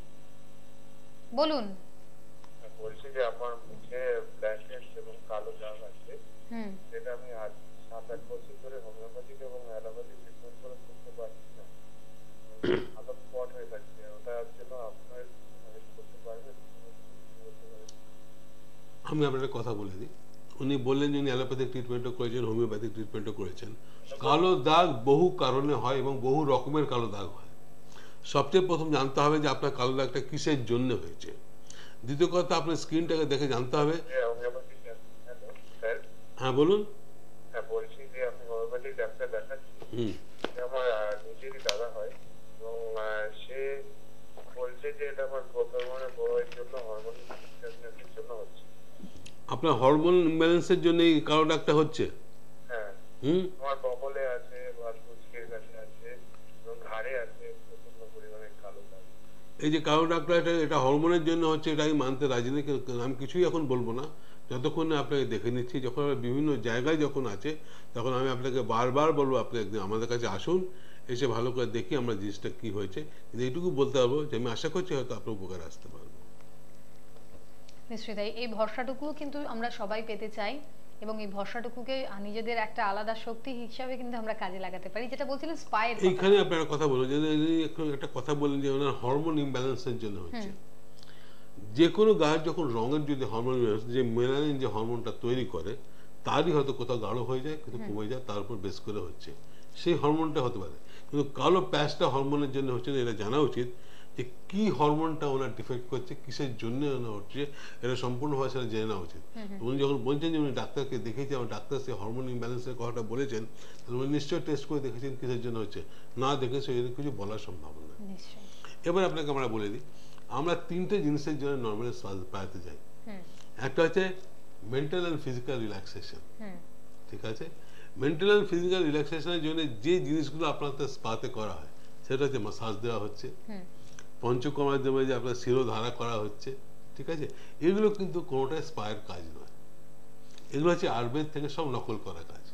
বলুন। বলছি যে আমার মুখে ব্ল্যাকহেডস এবং কালো দাগ আছে, হুম। যেটা আমি আজ 7-8 বছর ধরে হোমিওপ্যাথিক এবং অ্যালোপ্যাথিক ট্রিটমেন্ট করে করতে পারছি। আপনার কথা বলে দিই। উনি বললেন যে উনি অ্যালোপ্যাথিক ট্রিটমেন্টও করেছেন, হোমিওপ্যাথিক ট্রিটমেন্টও করেছেন। কালো দাগ বহু কারণে হয় এবং বহু রকমের কালো দাগ হয়। সবচেয়ে প্রথম জানতে হবে যে আপনার কালো দাগটা কিসের জন্য হয়েছে। দ্বিতীয় কথা, আপনার স্কিনটাকে দেখে জানতে হবে। হ্যাঁ বলুন। হ্যাঁ বলছি যে আমি হোমিওপ্যাথিক ডাক্তার দেখাচ্ছি। আমার নিজেরই দাদা হয় এবং সে বলছে যে এটা আমার গ্রোথ হরমোনের বড়ের জন্য, হরমোন ইমব্যালেন্সের জন্য হচ্ছে। আপনার হরমোন ইমব্যালেন্সের জন্য এই কালো দাগটা হচ্ছে? হ্যাঁ, আমার বগলে আছে বা পুচকের কাছে আছে এবং ঘাড়ে আছে প্রচন্ড পরিমাণে কালো দাগ। এই যে কালো দাগটা এটা হরমোনের জন্য হচ্ছে, এটা আমি মানতে রাজি নেই। আমি কিছুই এখন বলবো না যতক্ষণ না আপনাকে দেখে নিচ্ছি। যখন বিভিন্ন জায়গায় যখন আছে তখন আমি আপনাকে বারবার বলবো আপনি একদিন আমাদের কাছে আসুন, এসে ভালো করে দেখি আমরা জিনিসটা কি হয়েছে। কিন্তু এইটুকু বলতে পারবো যে আমি আশা করছি হয়তো আপনার উপকার আসতে পারবো। নিশ্চয়ই তাই। এই ভরসাটুকু কিন্তু আমরা সবাই পেতে চাই এবং এই ভরসাটুকুকে নিজেদের একটা আলাদা শক্তি হিসাবে কিন্তু আমরা কাজে লাগাতে পারি। যেটা বলছিলেন স্পায়ের, এইখানে আপনারা কথা বলুন যে একটা কথা বলেন যে ওনার হরমোন ইমব্যালেন্সের জন্য হচ্ছে। যে কোনো গায়ের যখন রঙের যদি হরমোন, যে মেলানিন যে হরমোনটা তৈরি করে তারই হয়তো কোথাও গাঢ় হয়ে যায়, কিন্তু কমে যায়, তার উপর বেস করে হচ্ছে, সেই হরমোনটা হতে পারে। কিন্তু কালো প্যাচটা হরমোনের জন্য হচ্ছে না, এটা জানা উচিত যে কি হরমোনটা ওনার ডিফেক্ট করছে, কিসের জন্য ওনার হচ্ছে, এটা সম্পূর্ণভাবে সেটা জেনে নেওয়া উচিত। উনি যখন বলছেন যে উনি ডাক্তারকে দেখেছেন এবং ডাক্তার সেই হরমোন ইমব্যালেন্সের কথাটা বলেছেন, তাহলে উনি নিশ্চয়ই টেস্ট করে দেখেছেন কিসের জন্য হচ্ছে। না দেখে সেই কিছু বলার সম্ভাবনা। এবার আপনাকে আমরা বলে দিই, আমরা তিনটে জিনিসের জন্য নর্মালি পাইতে যাই। একটা হচ্ছে মেন্টাল অ্যান্ড ফিজিক্যাল রিল্যাক্সেশন। ঠিক আছে, মেন্টাল অ্যান্ড ফিজিক্যাল রিল্যাক্সেশনের জন্য যে জিনিসগুলো আপনাদের স্পাতে করা হয় সেটা হচ্ছে মাসাজ দেওয়া হচ্ছে, পঞ্চকর্মের মাধ্যমে যে আপনার শিরোধারা করা হচ্ছে। ঠিক আছে, এগুলো কিন্তু কোনোটাই স্পায়ের কাজ নয়, এগুলো হচ্ছে আয়ুর্বেদ থেকে সব নকল করা কাজ।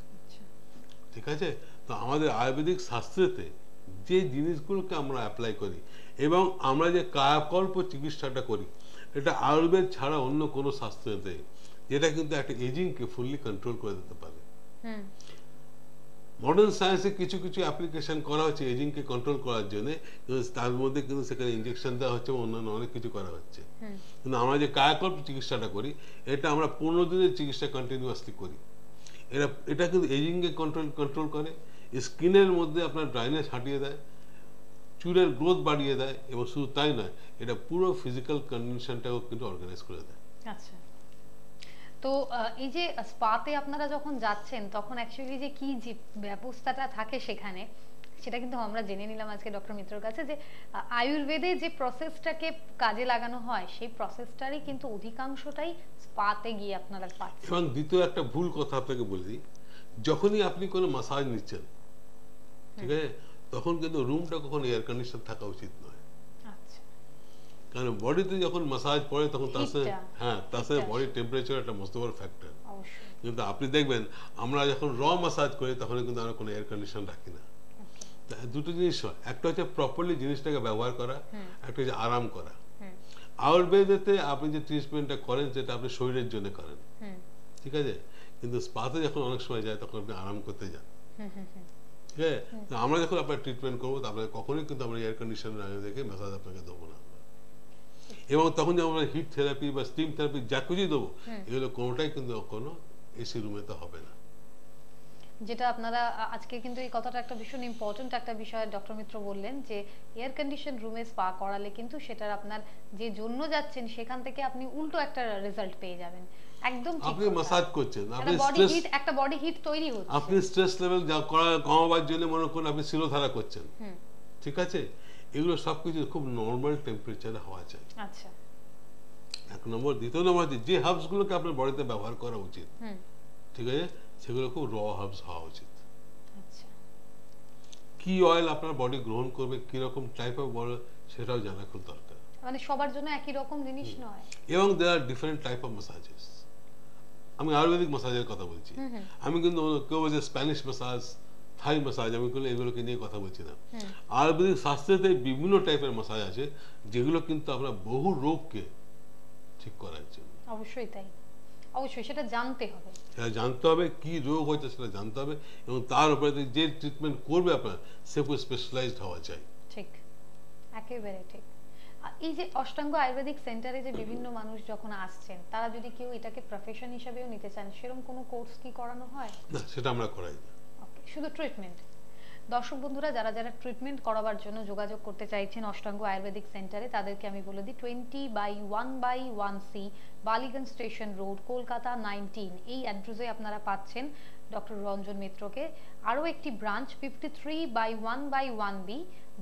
ঠিক আছে, তো আমাদের আয়ুর্বেদিক শাস্ত্রেতে যে জিনিসগুলোকে আমরা অ্যাপ্লাই করি এবং আমরা যে কায়াকল্প চিকিৎসাটা করি, এটা আয়ুর্বেদ ছাড়া অন্য কোনো শাস্ত্রেতে, যেটা কিন্তু একটা এজিংকে ফুললি কন্ট্রোল করে দিতে পারে। মডার্ন সায়েন্সে কিছু কিছু অ্যাপ্লিকেশন করা হচ্ছে এজিংকে কন্ট্রোল করার জন্য, তার মধ্যে কিন্তু সেখানে ইনজেকশন দেওয়া হচ্ছে, অন্যান্য অনেক কিছু করা হচ্ছে। কিন্তু আমরা যে কায়াকল্প চিকিৎসাটা করি, এটা আমরা 15 দিনের চিকিৎসা কন্টিনিউয়াসলি করি। এটা কিন্তু এজিংকে কন্ট্রোল করে, স্কিনের মধ্যে আপনার ড্রাইনেস হাঁটিয়ে দেয়, চুলের গ্রোথ বাড়িয়ে দেয়, এবং শুধু তাই নয়, এটা পুরো ফিজিক্যাল কন্ডিশনটাও কিন্তু অর্গানাইজ করে দেয়। আচ্ছা, তো এই যে স্পাতে আপনারা যখন যাচ্ছেন তখন অ্যাকচুয়ালি যে কি যে ব্যবস্থাটা থাকে সেখানে, সেটা কিন্তু আমরা জেনে নিলাম আজকে ডক্টর মিত্রর কাছে, যে আয়ুর্বেদে যে প্রসেসটাকে কাজে লাগানো হয় সেই প্রসেসটারই কিন্তু অধিকাংশটাই স্পাতে গিয়ে আপনারা পাচ্ছেন। এবং দ্বিতীয় একটা ভুল কথা আপনাকে বলে দিই, যখনই আপনি কোনো মাসাজ নিচ্ছেন, ঠিক আছে, তখন কিন্তু রুমটা কখনো এয়ার কন্ডিশন থাকা উচিত নয়। কারণ বডিতে যখন মাসাজ পড়ে তখন তার সাথে বডি টেম্পারেচার একটা মস্ত বড় ফ্যাক্টর। কিন্তু আপনি দেখবেন আমরা যখন মাসাজ করি তখন কিন্তু আমরা কোনো এয়ার কন্ডিশন রাখি না। দুটো জিনিস হয়, একটা হচ্ছে প্রপারলি জিনিসটাকে ব্যবহার করা, একটা হচ্ছে আরাম করা। আয়ুর্বেদেতে আপনি যে ট্রিটমেন্টটা করেন সেটা আপনি শরীরের জন্য করেন, ঠিক আছে, কিন্তু স্পাতে যখন অনেক সময় যায় তখন আপনি আরাম করতে যান। ঠিক আছে, আমরা যখন আপনার ট্রিটমেন্ট করবো তারপরে কখনোই কিন্তু আমরা এয়ার কন্ডিশন দেখে মাসাজ আপনাকে দেবো না। এবং তখন যখন আমরা হিট থেরাপি বা স্টিম থেরাপি যা কিছুই দেবো, এগুলো কোনোটাই কিন্তু কোনো এসি রুমে তো হবে না। যেটা আপনারা আজকে কিন্তু এই কথাটা একটা ভীষণ ইম্পর্টেন্ট একটা বিষয় ডক্টর মিত্র বললেন, যে এয়ার কন্ডিশন রুমে স্পা করালে কিন্তু সেটার আপনার যে জন্য যাচ্ছেন সেখান থেকে আপনি উল্টো একটা রেজাল্ট পেয়ে যাবেন। একদম ঠিক, আপনি মাসাজ করছেন, আপনি একটা বডি হিট তৈরি হচ্ছে, আপনি স্ট্রেস লেভেল যা কমাবার জন্য মনে করুন আপনি শিরোধারা করছেন, ঠিক আছে, এগুলো সবকিছু খুব নর্মাল টেম্পারেচারে হওয়া চাই। আচ্ছা, এক নম্বর। দ্বিতীয় নম্বর, যে হার্বস গুলোকে আপনার বডিতে ব্যবহার করা উচিত, ঠিক আছে, সেগুলো খুব র হার্বস হওয়া উচিত। আচ্ছা, কি অয়েল আপনার বডি গ্রহণ করবে, কি রকম টাইপ অফ বডি, সেটাও জানা খুব দরকার। মানে সবার জন্য একই রকম জিনিস নয়। এবং দেয়ার আর ডিফারেন্ট টাইপ অফ ম্যাসাজেস। আমি আয়ুর্বেদিক ম্যাসাজের কথা বলছি, আমি কিন্তু কেউ বলছে স্প্যানিশ ম্যাসাজ, থাই ম্যাসাজ, আমি এগুলোকে নিয়ে কথা বলছি না। আয়ুর্বেদিক শাস্ত্রেতে বিভিন্ন টাইপের ম্যাসাজ আছে যেগুলো কিন্তু আমরা বহু রোগকে ঠিক করার জন্য। অবশ্যই তাই, অবশ্যই সেটা জানতে হবে, সেটা জানতে হবে কি রোগ হয়েছে সেটা জানতে হবে, এবং তার উপরে যে ট্রিটমেন্ট করবে আপনার সে খুব স্পেশালাইজড হওয়া চাই। ঠিক, একেবারে ঠিক। এই যে অষ্টাঙ্গ আয়ুর্বেদিক সেন্টারে যে বিভিন্ন মানুষ যখন আসছেন, তারা যদি কেউ এটাকে প্রফেশন হিসেবেও নিতে চান, সেরকম কোনো কোর্স কি করানো হয়? না, সেটা আমরা করাই না। Okay, শুধু ট্রিটমেন্ট। দর্শক বন্ধুরা, যারা যারা ট্রিটমেন্ট করাবার জন্য যোগাযোগ করতে চাইছেন অষ্টাঙ্গ আয়ুর্বেদিক সেন্টারে, তাদেরকে আমি বলে দিই 20/1/1C Ballygunge station road, Kolkata 19, এই অ্যাড্রেসে আপনারা পাচ্ছেন ডক্টর রঞ্জন মিত্রকে। আরও একটি branch 53/1/1B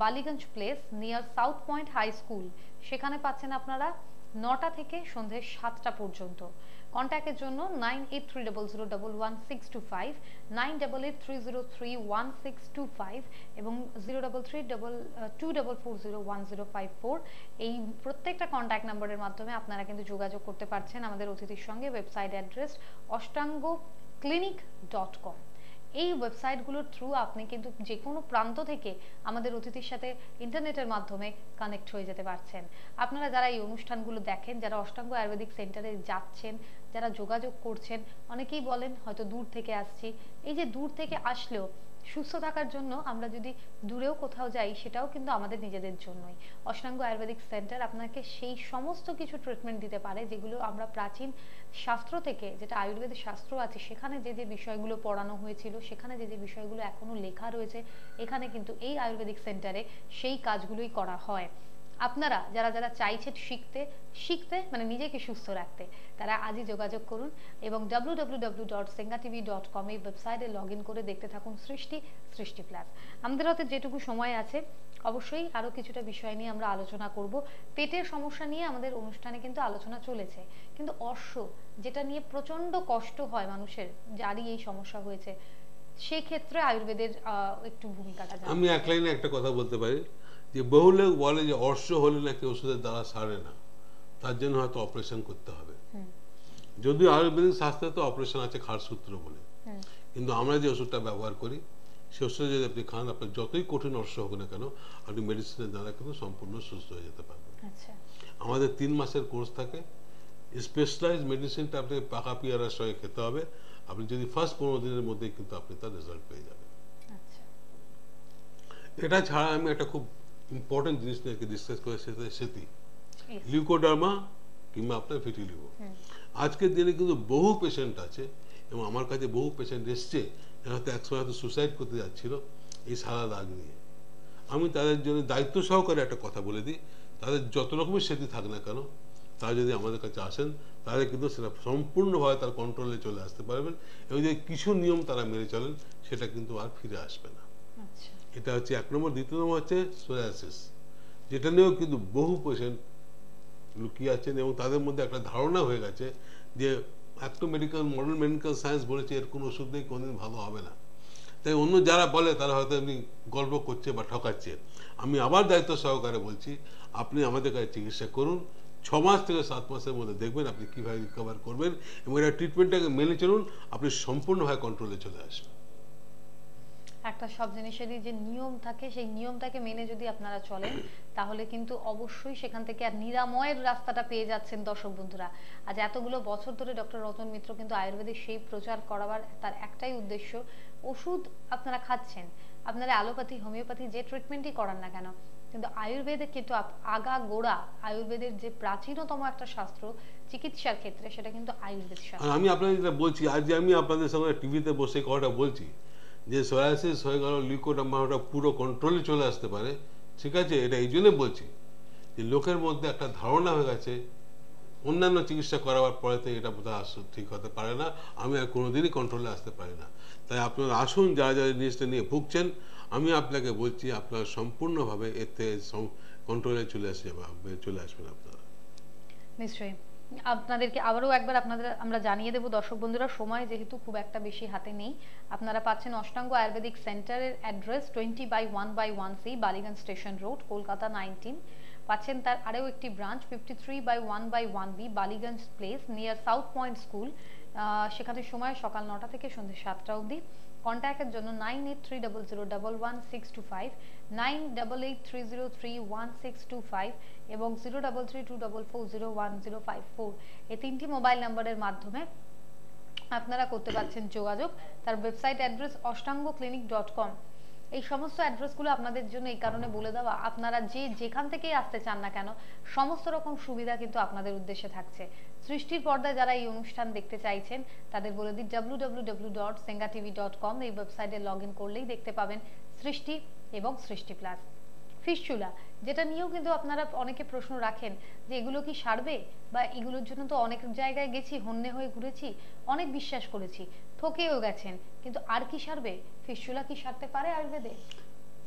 Ballygunge place near south point high school, সেখানে পাচ্ছেন আপনারা 9টা থেকে সন্ধ্যে 7টা পর্যন্ত। কন্ট্যাক্টের জন্য 9830011625, 9883031625 এবং 0332440105 এই প্রত্যেকটা কন্ট্যাক্ট নাম্বারের মাধ্যমে আপনারা কিন্তু যোগাযোগ করতে পারছেন আমাদের অতিথির সঙ্গে। Website address ashtangoclinic.com। এই ওয়েবসাইটগুলোর থ্রু আপনি কিন্তু যে কোনো প্রান্ত থেকে আমাদের অতিথির সাথে ইন্টারনেটের মাধ্যমে কানেক্ট হয়ে যেতে পারছেন। আপনারা যারা এই অনুষ্ঠানগুলো দেখেন, যারা অষ্টাঙ্গ আয়ুর্বেদিক সেন্টারে যাচ্ছেন, যারা যোগাযোগ করছেন, অনেকেই বলেন হয়তো দূর থেকে আসছি। এই যে দূর থেকে আসলেও সুস্থ থাকার জন্য আমরা যদি দূরেও কোথাও যাই, সেটাও কিন্তু আমাদের নিজেদের জন্যই। অষ্টাঙ্গ আয়ুর্বেদিক সেন্টার আপনাকে সেই সমস্ত কিছু ট্রিটমেন্ট দিতে পারে যেগুলো আমরা প্রাচীন শাস্ত্র থেকে, যেটা আয়ুর্বেদের শাস্ত্র আছে, সেখানে যে যে বিষয়গুলো পড়ানো হয়েছিল, সেখানে যে যে বিষয়গুলো এখনো লেখা রয়েছে, এখানে কিন্তু এই আয়ুর্বেদিক সেন্টারে সেই কাজগুলোই করা হয়। আপনারা যারা যারা চাইছেন শিখতে মানে নিজেকে সুস্থ রাখতে, তারা আজই যোগাযোগ করুন এবং www.sengatv.com এই ওয়েবসাইটে লগ ইন করে দেখতে থাকুন সৃষ্টি প্লাস। আমাদের হাতে যেটুকু সময় আছে, অবশ্যই আরো কিছুটা বিষয় নিয়ে আমরা আলোচনা করব। পেটের সমস্যা নিয়ে আমাদের অনুষ্ঠানে কিন্তু আলোচনা চলেছে, কিন্তু অর্শ, যেটা নিয়ে প্রচন্ড কষ্ট হয় মানুষের, যারই এই সমস্যা হয়েছে, সেই ক্ষেত্রে আয়ুর্বেদের একটু ভূমিকাটা জানতে। আমি এক লাইনে একটা কথা বলতে পারি যে বহু লোক বলে যে অর্শ হলে নাকি ওষুধের দ্বারা সারে না, তার জন্য হয়তো অপারেশন করতে হবে। যদিও আয়ুর্বেদিক শাস্ত্রে তো অপারেশন আছে খারসূত্র বলে, কিন্তু আমরা যে ওষুধটা ব্যবহার করি, সে ওষুধ যদি আপনি খান, আপনার যতই কঠিন অর্শ হোক না কেন, আপনি মেডিসিনের দ্বারা কিন্তু সম্পূর্ণ সুস্থ হয়ে যেতে পারবেন। আমাদের 3 মাসের কোর্স থাকে। স্পেশালাইজ মেডিসিনটা আপনি পাকা পিয়ারার সঙ্গে খেতে হবে। আপনি যদি ফার্স্ট 15 দিনের মধ্যেই কিন্তু আপনি তার রেজাল্ট পেয়ে যাবেন। এটা ছাড়া আমি একটা খুব ইম্পর্টেন্ট জিনিস নিয়ে ডিসকাস করে, সেটা সেটি লিউকোডার্মা কিংবা আপনার ভিটিলিগো। আজকের দিনে কিন্তু বহু পেশেন্ট আছে এবং আমার কাছে বহু পেশেন্ট এসছে হয়তো একসময় হয়তো সুসাইড করতে যাচ্ছিল এই সারা দাগ নিয়ে। আমি তাদের জন্য দায়িত্ব সহকারে একটা কথা বলে দিই, তাদের যত রকমের সেটি থাক না কেন, তারা যদি আমাদের কাছে আসেন, তাহলে কিন্তু সেটা সম্পূর্ণভাবে তার কন্ট্রোলে চলে আসতে পারবেন এবং যে কিছু নিয়ম তারা মেনে চলেন, সেটা কিন্তু আর ফিরে আসবে না। এটা হচ্ছে 1 নম্বর। দ্বিতীয় নম্বর হচ্ছে সোরিয়াসিস, যেটা নিয়েও কিন্তু বহু পেশেন্ট লুকিয়ে আছেন এবং তাদের মধ্যে একটা ধারণা হয়ে গেছে যে একটা মডার্ন মেডিকেল সায়েন্স বলেছে এর কোনো ওষুধ নেই, কোনোদিন ভালো হবে না। তাই অন্য যারা বলে তারা হয়তো এমনি গল্প করছে বা ঠকাচ্ছে। আমি আবার দায়িত্ব সহকারে বলছি, আপনি আমাদের কাছে চিকিৎসা করুন, 6 মাস থেকে 7 মাসের মধ্যে দেখবেন আপনি কীভাবে রিকভার করবেন এবং এটা ট্রিটমেন্টটাকে মেনে চলুন, আপনি সম্পূর্ণভাবে কন্ট্রোলে চলে আসবেন। একটা সব জিনিসেরই যে নিয়ম থাকে, সেই নিয়মটাকে মেনে যদি আপনারা চলেন, তাহলে কিন্তু অবশ্যই সেখান থেকে আর নিরাময়ের রাস্তাটা পেয়ে যাচ্ছেন। দর্শক বন্ধুরা, আজ এতগুলো বছর ধরে ডক্টর রতন মিত্র কিন্তু আয়ুর্বেদিক সেই প্রচার করাবার তার একটাই উদ্দেশ্য, ওষুধ আপনারা খাচ্ছেন, আপনারা অ্যালোপ্যাথি হোমিওপ্যাথি যে ট্রিটমেন্টই করান না কেন, কিন্তু আয়ুর্বেদে কিন্তু আগা গোড়া আয়ুর্বেদের যে প্রাচীনতম একটা শাস্ত্র চিকিৎসার ক্ষেত্রে, সেটা কিন্তু আয়ুর্বেদ শাস্ত্র। আমি আপনাদের যেটা বলছি, আজ আমি আপনাদের সঙ্গে টিভিতে বসে কথাটা বলছি যে সোয়াসিস হয়ে গেল, লিউকোডার্মাটা পুরো কন্ট্রোলে চলে আসতে পারে, ঠিক আছে? এটা এই জন্য বলছি যে লোকের মধ্যে একটা ধারণা হয়ে গেছে অন্যান্য চিকিৎসা করাবার পরে তো এটা বোধহয় ঠিক হতে পারে না, আমি আর কোনোদিনই কন্ট্রোলে আসতে পারি না। তাই আপনারা আসুন, যারা যারা জিনিসটা নিয়ে ভুগছেন, আমি আপনাকে বলছি আপনারা সম্পূর্ণভাবে এতে কন্ট্রোলে চলে আসবেন আপনারা। নিশ্চয়ই আপনাদেরকে আবারও একবার আমরা জানিয়ে দেবো দর্শক বন্ধুরা, সময় যেহেতু খুব একটা বেশি হাতে নেই। আপনারা পাচ্ছেন অষ্টাঙ্গ আয়ুর্বেদিক সেন্টারের address 20/1/1C Ballygunge station road, Kolkata 19। পাচ্ছেন তার আরও একটি branch 53/1/1B Ballygunge place near south Point school, সেখানে সময় সকাল 9টা থেকে সন্ধ্যে 7টা অবধি। কন্ট্যাক্টের জন্য 9830011625, 9883031625 এবং 0332440105 এই 3টি মোবাইল নাম্বারের মাধ্যমে আপনারা করতে পারছেন যোগাযোগ। তার ওয়েবসাইট অ্যাড্রেস ashtangoclinic.com। এই সমস্ত অ্যাড্রেসগুলো আপনাদের জন্য এই কারণে বলে দেওয়া, আপনারা যেখান থেকেই আসতে চান না কেন সমস্ত রকম সুবিধা কিন্তু আপনাদের উদ্দেশ্যে থাকছে। সৃষ্টির পর্দায় যারা এই অনুষ্ঠান দেখতে চাইছেন তাদের বলে দিই www.sengatv.com এই ওয়েবসাইটে লগ ইন করলেই দেখতে পাবেন সৃষ্টি এবং সৃষ্টি প্লাস। ফিস্চুলা, যেটা নিয়েও কিন্তু আপনারা অনেকে প্রশ্ন রাখেন যে এগুলো কি সারবে, বা এগুলোর জন্য তো অনেক জায়গায় গেছি, হন্যে হয়ে ঘুরেছি, অনেক বিশ্বাস করেছি, ঠকেও গেছেন, কিন্তু আর কি সারবে? ফিস্চুলা কি সারতে পারে আয়ুর্বেদে?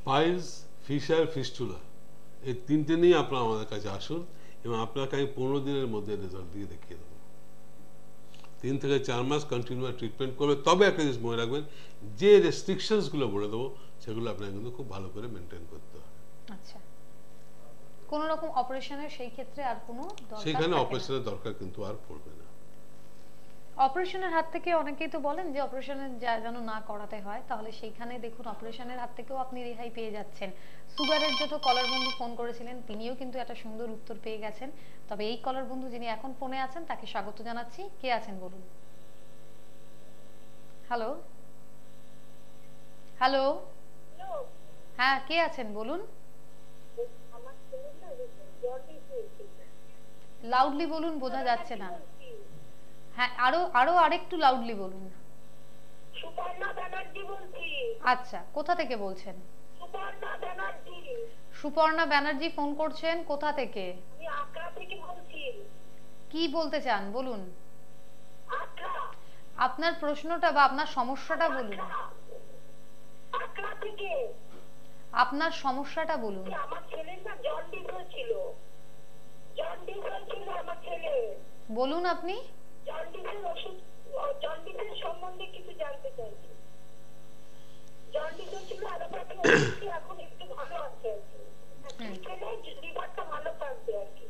পাইলস, ফিশার, ফিস্টুলা এই তিনটে নিয়ে আপনারা আমাদের কাছে আসুন এবং আপনাকে আমি 15 দিনের মধ্যে রেজাল্ট দিয়ে দেখিয়ে দেবো। 3 থেকে 4 মাস কন্টিনিউ ট্রিটমেন্ট করবে, তবে একটা জিনিস মনে রাখবেন, যে রেস্ট্রিকশনসগুলো বলে দেবো সেগুলো আপনাকে কিন্তু খুব ভালো করে মেনটেন করতে হবে। আচ্ছা, কোনো রকম অপারেশনের সেই ক্ষেত্রে আর কোনো দরকার সেখানে থাকে না? অপারেশনের দরকার কিন্তু আর পড়বে না। অপারেশনের হাত থেকে অনেকেই তো বলেন যে অপারেশনের যেন না করাতে হয়, তাহলে সেইখানে দেখুন অপারেশনের হাত থেকেও আপনি রেহাই পেয়ে যাচ্ছেন। সুগারের যত কলার বন্ধু ফোন করেছিলেন তিনিও কিন্তু একটা সুন্দর উত্তর পেয়ে গেছেন। তবে এই কলার বন্ধু যিনি এখন ফোনে আছেন তাকে স্বাগত জানাচ্ছি। কে আছেন বলুন? হ্যালো হ্যালো, হ্যাঁ কে আছেন বলুন? লাউডলি বলুন, বোঝা যাচ্ছে না। হ্যাঁ, আরো আরেকটু লাউডলি বলুন। সুপর্ণা ব্যানার্জি বলছি। আচ্ছা, কোথা থেকে বলছেন? সুপর্ণা ব্যানার্জি। সুপর্ণা ব্যানার্জি ফোন করছেন কোথা থেকে? আমি আকরা থেকে বলছি। কি বলতে চান বলুন? আকরা। আপনার প্রশ্নটা বা আপনার সমস্যাটা বলুন। আকরা থেকে। আপনার সমস্যাটা বলুন। আমার ছেলের না জন্ডিস হয়েছিল। জন্ডিস হয়েছিল আমার ছেলে। বলুন আপনি। জন্ডিসের ওষুধ, জন্ডিসের সম্বন্ধে কিছু জানতে চাইছি। জন্ডিস হয়েছিল অ্যালোপ্যাথি ওষুধ, এখন একটু ভালো আছে আর কি। খেলে লিভারটা ভালো থাকবে আর কি।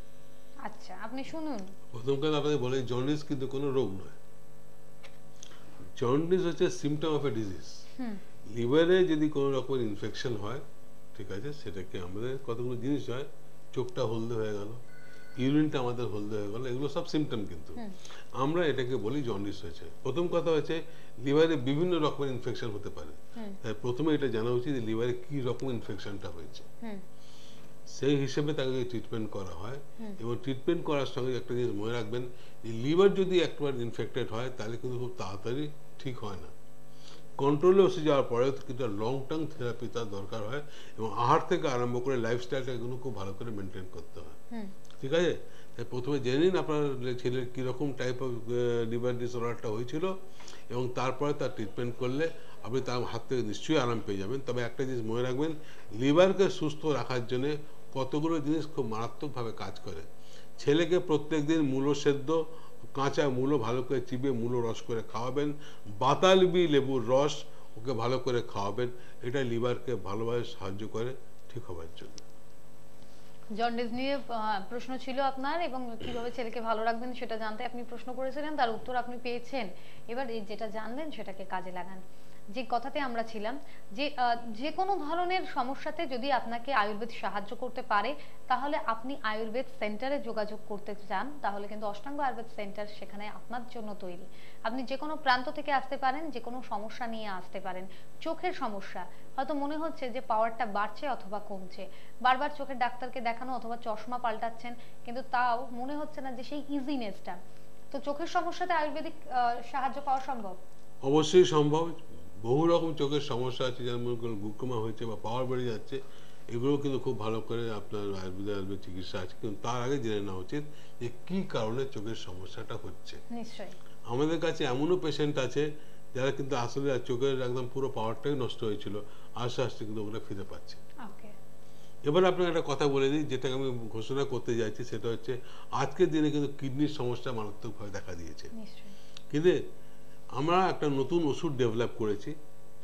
আচ্ছা, আপনি শুনুন। প্রথম কথা আপনাকে বলে, জন্ডিস কিন্তু কোনো রোগ নয়। জন্ডিস হচ্ছে সিমটম অফ এ ডিজিজ। লিভারে যদি কোনো রকম ইনফেকশন হয়, ঠিক আছে, সেটাকে আমাদের কতগুলো জিনিস হয়, চোখটা হলদে হয়ে গেল, ইউরিনটা আমাদের হলদে হয়ে গেল, এগুলো সব সিমটম। কিন্তু আমরা এটাকে বলি জন্ডিস হয়েছে। প্রথম কথা হচ্ছে লিভারে বিভিন্ন রকমের ইনফেকশন হতে পারে, তাই প্রথমে এটা জানা উচিত যে লিভারে কি রকম ইনফেকশনটা হয়েছে, সেই হিসেবে তাকে ট্রিটমেন্ট করা হয়। এবং ট্রিটমেন্ট করার সঙ্গে একটা জিনিস মনে রাখবেন, যে লিভার যদি একবার ইনফেক্টেড হয় তাহলে কিন্তু খুব তাড়াতাড়ি ঠিক হয় না। কন্ট্রোলে এসে যাওয়ার পরে কিন্তু লং টার্ম থেরাপি তার দরকার হয়, এবং আহার থেকে আরম্ভ করে লাইফস্টাইলটা এগুলো খুব ভালো করে মেনটেন করতে হয়। ঠিক আছে, তাই প্রথমে জেনে নিন আপনার ছেলের কীরকম টাইপ অফ লিভার ডিসঅর্ডারটা হয়েছিল, এবং তারপরে তার ট্রিটমেন্ট করলে আপনি তার হাত থেকে নিশ্চয়ই আরাম পেয়ে যাবেন। তবে একটা জিনিস মনে রাখবেন, লিভারকে সুস্থ রাখার জন্য কতগুলো জিনিস খুব মারাত্মকভাবে কাজ করে। ছেলেকে প্রত্যেক দিন মূলো সেদ্ধ, কাঁচা মূলো ভালো করে চিবিয়ে মূলো রস করে খাওয়াবেন, বাতালবি লেবুর রস ওকে ভালো করে খাওয়াবেন। এটা লিভারকে ভালোভাবে সাহায্য করে ঠিক হবার জন্য। জন্ডিস নিয়ে প্রশ্ন ছিল আপনার, এবং কিভাবে ছেলেকে ভালো রাখবেন সেটা জানতে আপনি প্রশ্ন করেছিলেন, তার উত্তর আপনি পেয়েছেন। এবার এই যেটা জানলেন সেটাকে কাজে লাগান। যে কথাতে আমরা ছিলাম, যে কোনো ধরনের সমস্যাতে যদি আপনাকে আয়ুর্বেদ সাহায্য করতে পারে, তাহলে আপনি আয়ুর্বেদ সেন্টারে যোগাযোগ করতে চান, তাহলে কিন্তু অষ্টাঙ্গ আয়ুর্বেদ সেন্টার সেখানে আপনার জন্য তৈরি। আপনি যে কোনো প্রান্ত থেকে আসতে পারেন, যে কোনো সমস্যা নিয়ে আসতে পারেন। চোখের সমস্যা, হয়তো মনে হচ্ছে যে পাওয়ারটা বাড়ছে অথবা কমছে, বারবার চোখের ডাক্তারকে দেখানো অথবা চশমা পাল্টাচ্ছেন, কিন্তু তাও মনে হচ্ছে না যে সেই ইজিনেসটা। তো চোখের সমস্যাতে আয়ুর্বেদিক সাহায্য পাওয়া সম্ভব? অবশ্যই সম্ভব। বহু রকম চোখের সমস্যা আছে, যেমন গ্লুকোমা হয়েছে বা পাওয়ার বেড়ে যাচ্ছে, এগুলো কিন্তু খুব ভালো করে আপনার আয়ুর্বেদ চিকিৎসা আছে। কিন্তু তার আগে জেনে নেওয়া উচিত যে কি কারণে চোখের সমস্যাটা হচ্ছে। নিশ্চয়ই আমাদের কাছে এমনও পেশেন্ট আছে যারা কিন্তু আসলে চোখের একদম পুরো পাওয়ারটাই নষ্ট হয়েছিল, আস্তে আস্তে কিন্তু ওগুলো ফিরে পাচ্ছে। এবার আপনাকে একটা কথা বলে দিই, যেটা আমি ঘোষণা করতে যাচ্ছি, সেটা হচ্ছে আজকের দিনে কিন্তু কিডনির সমস্যা মারাত্মকভাবে দেখা দিয়েছে। কিন্তু আমরা একটা নতুন ওষুধ ডেভেলপ করেছি,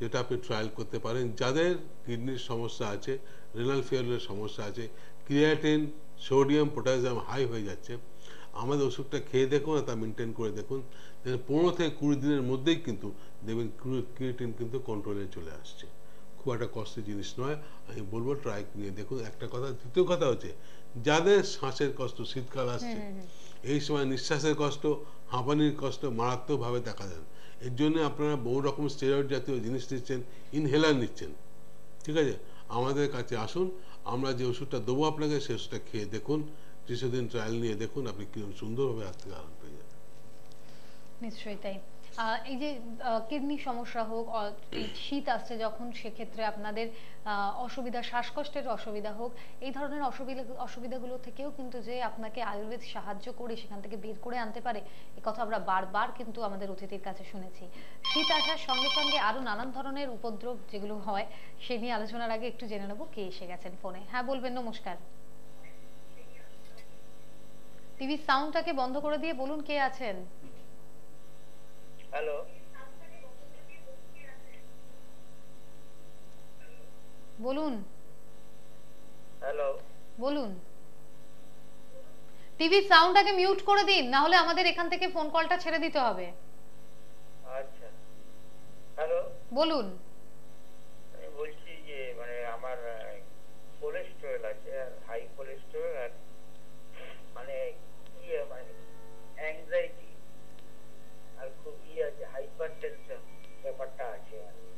যেটা আপনি ট্রায়াল করতে পারেন। যাদের কিডনির সমস্যা আছে, রেনাল ফেলিওরের সমস্যা আছে, ক্রিয়াটিন, সোডিয়াম, পটাশিয়াম হাই হয়ে যাচ্ছে, আমাদের ওষুধটা খেয়ে দেখুন, তা মেনটেন করে দেখুন, 15 থেকে 20 দিনের মধ্যেই কিন্তু দেখবেন ক্রিয়েটিন কিন্তু কন্ট্রোলে চলে আসছে। খুব একটা কষ্টের জিনিস নয়, আমি বলবো ট্রাই নিয়ে দেখুন, একটা কথা। দ্বিতীয় কথা হচ্ছে, যাদের শ্বাসের কষ্ট, শীতকাল আসছে, এই সময় নিঃশ্বাসের কষ্ট, হাঁপানির কষ্ট মারাত্মকভাবে দেখা দেন। এর জন্য আপনারা বহু রকম স্টেরয়েড জাতীয় জিনিস নিচ্ছেন, ইনহেলার নিচ্ছেন, ঠিক আছে, আমাদের কাছে আসুন, আমরা যে ওষুধটা দেবো আপনাকে সেই ওষুধটা খেয়ে দেখুন, 30 দিন ট্রায়াল নিয়ে দেখুন, আপনি কিরকম সুন্দরভাবে হাত থেকে আরাম পেয়ে যাবেন। নিশ্চয়ই তাই। এই যে কিডনি সমস্যা হোক, এই শীত আসছে যখন, সেক্ষেত্রে আপনাদের অসুবিধা, শ্বাসকষ্টের অসুবিধা হোক, এই ধরনের অসুবিধাগুলো থেকেও কিন্তু যে আপনাকে আয়ুর্বেদ সাহায্য করে সেখান থেকে বের করে আনতে পারে, এ কথা আমরা বারবার কিন্তু আমাদের অতিথির কাছে শুনেছি। শীত আসার সঙ্গে সঙ্গে আরো নানান ধরনের উপদ্রব যেগুলো হয়, সে নিয়ে আলোচনার আগে একটু জেনে নেবো কে এসে গেছেন ফোনে। হ্যাঁ বলবেন। নমস্কার। টিভির সাউন্ডটাকে বন্ধ করে দিয়ে বলুন কে আছেন। হ্যালো, বলুন। হ্যালো, বলুন। টিভির সাউন্ডটাকে মিউট করে দিন, না হলে আমাদের এখান থেকে ফোন কলটা ছেড়ে দিতে হবে। আচ্ছা, হ্যালো, বলুন। আমি বলছি যে মানে আমার কোলেস্টেরল আছে, আর হাই কোলেস্টেরল, আর মানে মানে অ্যাংজাইটি, আর খুব আছে হাইপার টেনশন ব্যাপারটা আছে,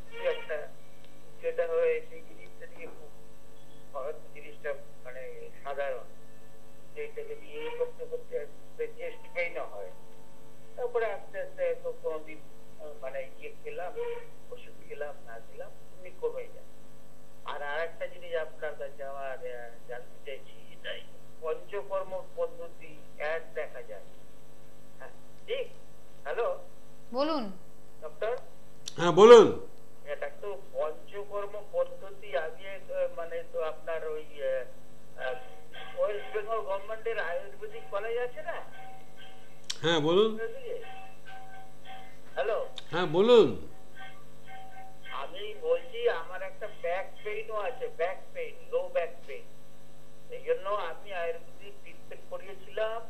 কি একটা যেটা হয় সেই জিনিসটা দিয়ে খুব হয়তো জিনিসটা মানে সাধারণ, যেটাকে দিয়ে করতে করতে চেস্ট পেইন হয়, তারপরে আস্তে আস্তে তো কোনোদিন মানে খেলাম, ওষুধ খেলাম, না খেলাম, এমনি কমে যায়। আর আরেকটা জিনিস আপনার কাছে আমার জানতে চাইছি, এটাই পঞ্চকর্ম পদ্ধতি অ্যাড দেখা যায়। হ্যাঁ ঠিক, হ্যালো বলুন। ডক্টর। হ্যাঁ বলুন। এটা তো পঞ্চকর্ম পদ্ধতি আগে মানে তো আপনার ওই ওয়েস্ট বেঙ্গল গভর্নমেন্টের আয়ুর্বেদিক কলেজ আছে না? হ্যাঁ বলুন। হ্যালো, হ্যাঁ বলুন। আমি বলছি আমার একটা ব্যাক পেইনও আছে, back pain, low back pain. এই জন্য আমি আয়ুর্বেদিক ট্রিটমেন্ট করিয়েছিলাম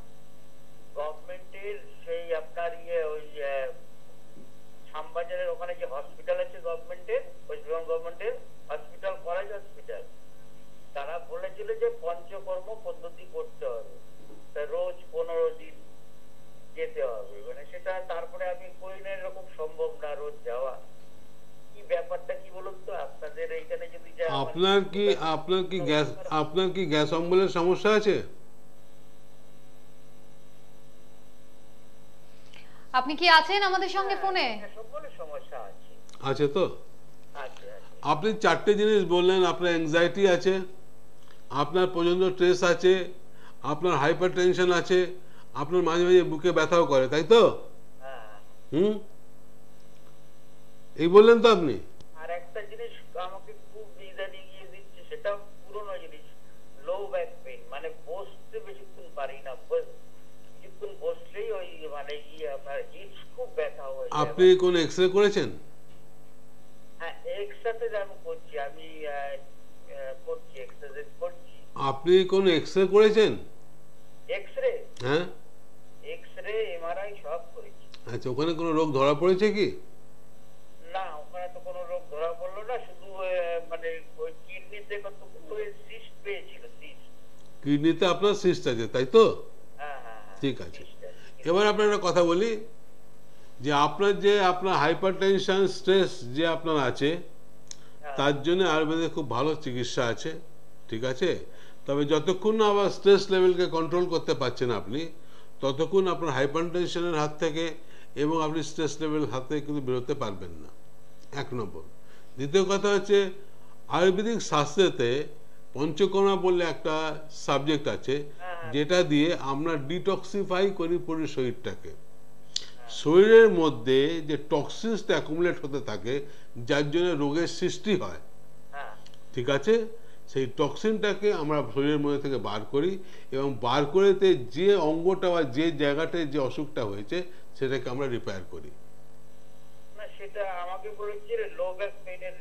গভর্নমেন্টের, সেই আপনার ওই শ্যামবাজারের ওখানে যে হসপিটাল আছে গভর্নমেন্টের, ওয়েস্ট বেঙ্গল গভর্নমেন্টের হসপিটাল, কলেজ হসপিটাল, তারা বলেছিল যে পঞ্চকর্ম পদ্ধতি করতে হবে, তা রোজ 15 দিন যেতে হবে, মানে সেটা তারপরে আমি করি না, এরকম সম্ভব না রোজ যাওয়া। কি ব্যাপারটা কি বলুন তো, আপনাদের এইখানে যদি আপনার কি গ্যাস অম্বলের সমস্যা আছে? আপনি কি আছেন আমাদের সঙ্গে ফোনে? সমস্যা আছে। আছে তো? আপনি 4টে জিনিস বললেন, আপনার অ্যাংজাইটি আছে, আপনার প্রচন্ড স্ট্রেস আছে, আপনার হাইপার টেনশন আছে, আপনার মাঝে মাঝে বুকে ব্যথাও করে, তাই তো? এই বললেন তো আপনি। আর একটা জিনিস আমাকে খুব ইদানিং দিচ্ছে, সেটা পুরনো জিনিস, লো ব্যাক পেইন, মানে বসতে বেশিক্ষণ পারি না, কিছুক্ষণ বসলেই ওই মানে আপনার হিপস খুব ব্যথা হয়। আপনি কোন এক্সরে করেছেন? হ্যাঁ, এক্সরে আমি করছি, আমি করছি, এক্সারসাইজ করছি। আপনি কোন এক্সরে করেছেন? এক্সরে? হ্যাঁ, এক্সরে, এমআরআই সব করেছি। আচ্ছা, ওখানে কোনো রোগ ধরা পড়েছে কি? না, ওখানে তো কোনো রোগ ধরা পড়লো না, শুধু মানে ওই কিডনিতে কতগুলো সিস্ট পেয়েছিল, সিস্ট। কিডনিতে আপনার সিস্ট আছে, তাই তো? হ্যাঁ হ্যাঁ, ঠিক আছে। এবার আপনার একটা কথা বলি, যে আপনার হাইপার টেনশন, স্ট্রেস যে আপনার আছে, তার জন্য আয়ুর্বেদে খুব ভালো চিকিৎসা আছে, ঠিক আছে? তবে যতক্ষণ না আবার স্ট্রেস লেভেলকে কন্ট্রোল করতে পারছেন আপনি, ততক্ষণ আপনার হাইপার টেনশনের হাত থেকে এবং আপনি স্ট্রেস লেভেল হাত থেকে কিন্তু বেরোতে পারবেন না, 1 নম্বর। দ্বিতীয় কথা হচ্ছে, আয়ুর্বেদিক শাস্ত্রেতে পঞ্চকর্মা বলে একটা সাবজেক্ট আছে, যেটা দিয়ে আমরা ডিটক্সিফাই করি পুরো শরীরটাকে। শরীরের মধ্যে যে টক্সিনসটা অ্যাকুমুলেট হতে থাকে, যার জন্য রোগের সৃষ্টি হয়, ঠিক আছে, সেই টক্সিনটাকে আমরা শরীরের মধ্যে থেকে বার করি, এবং বার করেতে যে অঙ্গটা বা যে জায়গাটায় যে অসুখটা হয়েছে সেটাকে আমরা রিপেয়ার করি। না, সেটা আমাকে বলেছে লো ব্যাক পেইনের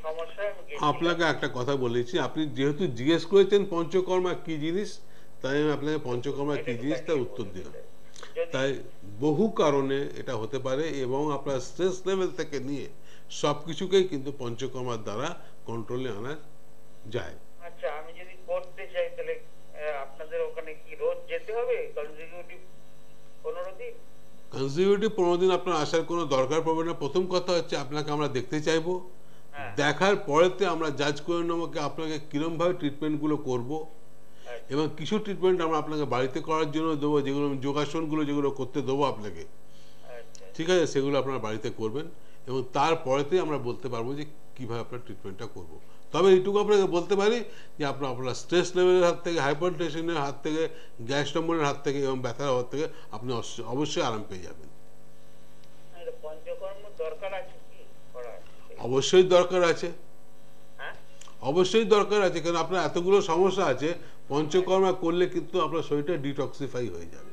সমস্যা। আপনাকে একটা কথা বলেছি, আপনি যেহেতু জিজ্ঞেস করেছেন পঞ্চকর্মা কি জিনিস, তাই আমি আপনাকে পঞ্চকর্মা কি জিনিস তার উত্তর দিলাম। তাই বহু কারণে এটা হতে পারে, এবং আপনার স্ট্রেস লেভেল থেকে নিয়ে সব কিছুকেই কিন্তু পঞ্চকর্মার দ্বারা কন্ট্রোলে আনা যায়। আচ্ছা, আমি যদি করতে চাই তাহলে আপনাদের ওখানে কি রোজ যেতে হবে? কনজিকিউটিভ 15 দিন? কনজিকিউটিভ 15 দিন আপনার আসার কোনো দরকার পড়বে না। প্রথম কথা হচ্ছে, আপনাকে আমরা দেখতে চাইবো, দেখার পরেতে আমরা জাজ করে নেবো কি আপনাকে কিরমভাবে ট্রিটমেন্টগুলো করব, এবং কিছু ট্রিটমেন্ট আমরা আপনাকে বাড়িতে করার জন্য দেবো, যেগুলো যোগাসনগুলো যেগুলো করতে দেবো আপনাকে, ঠিক আছে, সেগুলো আপনারা বাড়িতে করবেন, এবং তারপরেতে আমরা বলতে পারবো যে কীভাবে আপনার ট্রিটমেন্টটা করব। তবে এইটুকু আপনাকে বলতে পারি যে আপনার স্ট্রেস লেভেলের হাত থেকে, হাইপার টেনশনের হাত থেকে, গ্যাস অম্বলের হাত থেকে এবং ব্যথার হাত থেকে আপনি অবশ্যই আরাম পেয়ে যাবেন। পঞ্চকর্ম দরকার আছে কি করার? অবশ্যই দরকার আছে, হ্যাঁ, অবশ্যই দরকার আছে, কারণ আপনার এতগুলো সমস্যা আছে, পঞ্চকর্মা করলে কিন্তু আপনার শরীরটা ডিটক্সিফাই হয়ে যাবে।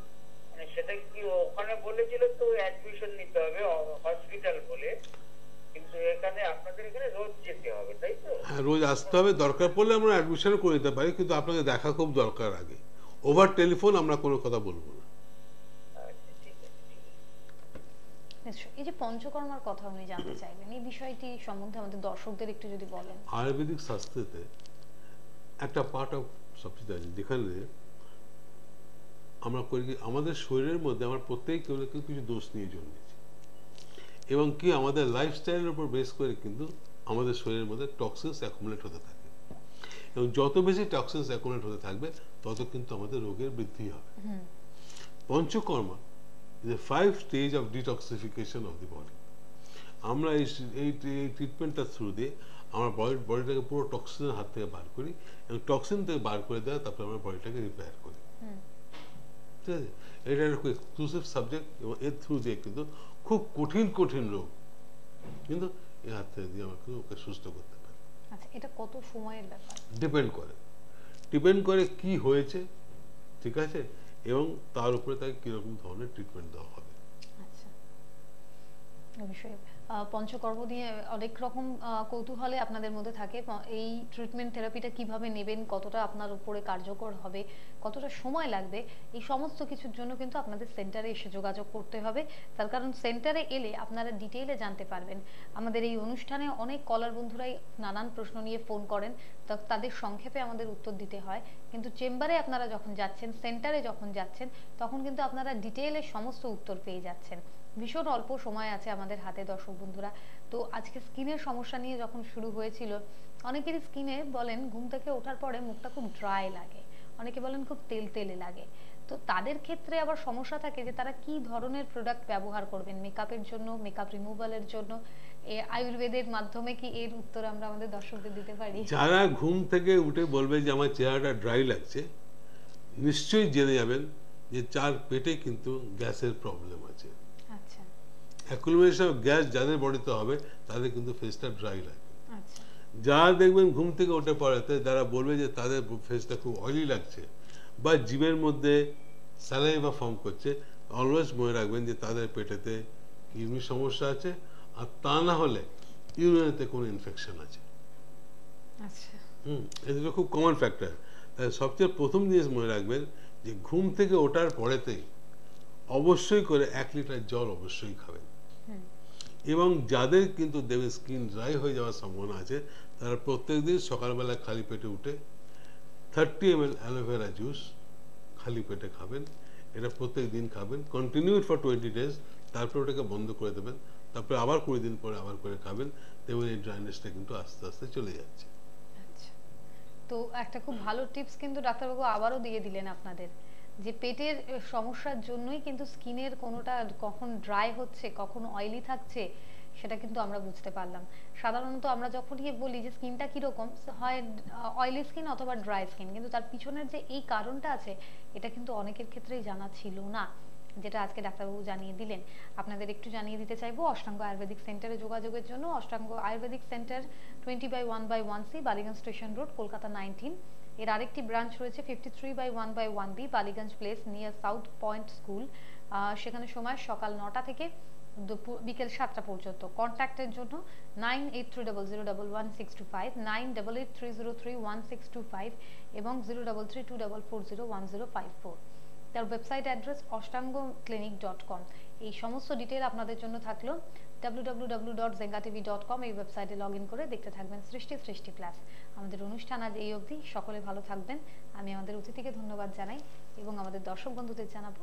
মানে সেটা কি ওখানে বলেছিল তো অ্যাডমিশন নিতে হবে হসপিটাল বলে, কিন্তু এখানে আপনাদের এখানে রোজ যেতে হবে, তাই তো? হ্যাঁ, রোজ আসতে হবে, দরকার পড়লে আমরা অ্যাডমিশন করে দিতে পারি, কিন্তু আপনাকে দেখা খুব দরকার আগে। ওভার টেলিফোন আমরা কোনো কথা বলবো না। আচ্ছা, ঠিক আছে, ঠিক আছে। নিশ্চয়ই। এই যে পঞ্চকর্মার কথা উনি জানতে চাইলেন, এই বিষয়টি সম্বন্ধে আমাদের দর্শকদের একটু যদি বলেন। আয়ুর্বেদিক শাস্ত্রেতে একটা পার্ট অফ সবচেয়ে আছে, যেখানে আমরা করি কি আমাদের শরীরের মধ্যে আমরা প্রত্যেক কেউ না কেউ কিছু দোষ নিয়ে জন্মেছি, এবং কি আমাদের লাইফস্টাইলের উপর বেস করে কিন্তু আমাদের শরীরের মধ্যে টক্সিনস অ্যাকুমুলেট হতে থাকে, এবং যত বেশি টক্সিনস অ্যাকুমুলেট হতে থাকবে তত কিন্তু আমাদের রোগের বৃদ্ধি হবে। Panchakarma is a 5 stage of detoxification of the body. আমরা এই ট্রিটমেন্টটার থ্রু দিয়ে আমরা বডিটাকে পুরো টক্সিনের হাত থেকে বার করি, এবং টক্সিন থেকে বার করে দেওয়া, তারপরে আমরা বডিটাকে রিপেয়ার করি। ঠিক আছে, এটা একটা এক্সক্লুসিভ সাবজেক্ট, এবং এর থ্রু দিয়ে কিন্তু খুব কঠিন কঠিন রোগ কিন্তু এই হাত থেকে দিয়ে আমরা কিন্তু ওকে সুস্থ করতে পারি। আচ্ছা, এটা কত সময়ের ব্যাপার? ডিপেন্ড করে কি হয়েছে, ঠিক আছে, এবং তার উপরে তাকে কিরকম ধরনের ট্রিটমেন্ট দেওয়া হবে। আচ্ছা, অবশ্যই। পঞ্চকর্ম নিয়ে অনেক রকম কৌতূহলে আপনাদের মধ্যে থাকে। এই ট্রিটমেন্ট থেরাপিটা কিভাবে নেবেন, কতটা আপনার উপরে কার্যকর হবে, কতটা সময় লাগবে, এই সমস্ত কিছুর জন্য কিন্তু আপনাদের সেন্টারে এসে যোগাযোগ করতে হবে। তার কারণ সেন্টারে এলে আপনারা ডিটেইলে জানতে পারবেন। আমাদের এই অনুষ্ঠানে অনেক কলার বন্ধুরাই নানান প্রশ্ন নিয়ে ফোন করেন, তাদের সংক্ষেপে আমাদের উত্তর দিতে হয়, কিন্তু চেম্বারে আপনারা যখন যাচ্ছেন, সেন্টারে যখন যাচ্ছেন, তখন কিন্তু আপনারা ডিটেইলে সমস্ত উত্তর পেয়ে যাচ্ছেন। ভীষণ অল্প সময় আছে আমাদের হাতে দর্শক বন্ধুরা। তো আজকে স্কিনের সমস্যা নিয়ে যখন শুরু হয়েছিল, অনেকেরই স্কিনে বলেন ঘুম থেকে ওঠার পরে মুখটা খুব ড্রাই লাগে, অনেকে বলেন খুব তেলতেলে লাগে। তো তাদের ক্ষেত্রে আবার সমস্যা থাকে যে তারা কি ধরনের প্রোডাক্ট ব্যবহার করবেন মেকআপের জন্য, মেকআপ রিমুভালের জন্য। আয়ুর্বেদের মাধ্যমে কি এর উত্তর আমরা আমাদের দর্শকদের দিতে পারি? যারা ঘুম থেকে উঠে বলবে যে আমার চেহারাটা ড্রাই লাগছে, নিশ্চয়ই জেনে যাবেন যে চার পেটে কিন্তু গ্যাসের প্রবলেম আছে। আচ্ছা অ্যাকুমুলেশন অফ গ্যাস যাদের বডিতে হবে তাদের কিন্তু ফেসটা ড্রাই লাগে। আচ্ছা যারা দেখবেন ঘুম থেকে উঠে পড়াতে যারা বলবে যে তাদের ফেসটা খুব অয়েলি লাগছে বা জিভের মধ্যে স্যালাইভা ফর্ম করছে, অলওয়েজ মনে রাখবেন যে তাদের পেটেতে কিডনির সমস্যা আছে, আর তা না হলে ইউরিনেতে কোনো ইনফেকশন আছে। আচ্ছা এটা খুব কমন ফ্যাক্টর। তাই সবচেয়ে প্রথম জিনিস মনে রাখবেন যে ঘুম থেকে ওঠার পরেতেই অবশ্যই করে 1 লিটার জল অবশ্যই খাবেন, এবং যাদের কিন্তু দেবে স্কিন ড্রাই হয়ে যাওয়ার সম্ভাবনা আছে তারা প্রত্যেকদিন সকালবেলা খালি পেটে উঠে 30 ml অ্যালোভেরা জুস খালি পেটে খাবেন। এটা প্রত্যেক দিন খাবেন, কন্টিনিউ ফর 20 days, তারপর ওটাকে বন্ধ করে দেবেন, তারপরে আবার 20 দিন পরে আবার করে খাবেন, দেখবেন এই ড্রাইনেসটা কিন্তু আস্তে আস্তে চলে যাচ্ছে। আচ্ছা, তো একটা খুব ভালো টিপস কিন্তু ডাক্তারবাবু আবারও দিয়ে দিলেন আপনাদের, যে পেটের সমস্যার জন্যই কিন্তু স্কিনের কোনোটা কখন ড্রাই হচ্ছে কখন অয়েলি থাকছে সেটা কিন্তু আমরা বুঝতে পারলাম। সাধারণত আমরা যখনই বলি যে স্কিনটা কিরকম, হয় অয়েলি স্কিন অথবা ড্রাই স্কিন, কিন্তু তার পিছনের যে এই কারণটা আছে এটা কিন্তু অনেকের ক্ষেত্রেই জানা ছিল না, যেটা আজকে ডাক্তারবাবু জানিয়ে দিলেন। আপনাদের একটু জানিয়ে দিতে চাইবো অষ্টাঙ্গ আয়ুর্বেদিক সেন্টারে যোগাযোগের জন্য। Ashtanga ayurvedic centre 20/1/1C Ballygunge station road, Kolkata 19। এর আরেকটি ব্রাঞ্চ রয়েছে 53/1/1B Ballygunge place near south Point school. সেখানে সময় সকাল 9টা থেকে বিকেল 7টা পর্যন্ত। কন্ট্যাক্টের জন্য 9830011625, 9883031625 এবং 033244011054। তার ওয়েবসাইট অ্যাড্রেস ashtangoclinic.com। এই সমস্ত ডিটেল আপনাদের জন্য থাকলো। www.zengatv.com এই ওয়েবসাইটে লগ ইন করে দেখতে থাকবেন সৃষ্টি ক্লাস। আমাদের অনুষ্ঠান আজ এই অবধি। সকলে ভালো থাকবেন। আমি আমাদের অতিথিকে ধন্যবাদ জানাই এবং আমাদের দর্শক বন্ধুদের জানাবো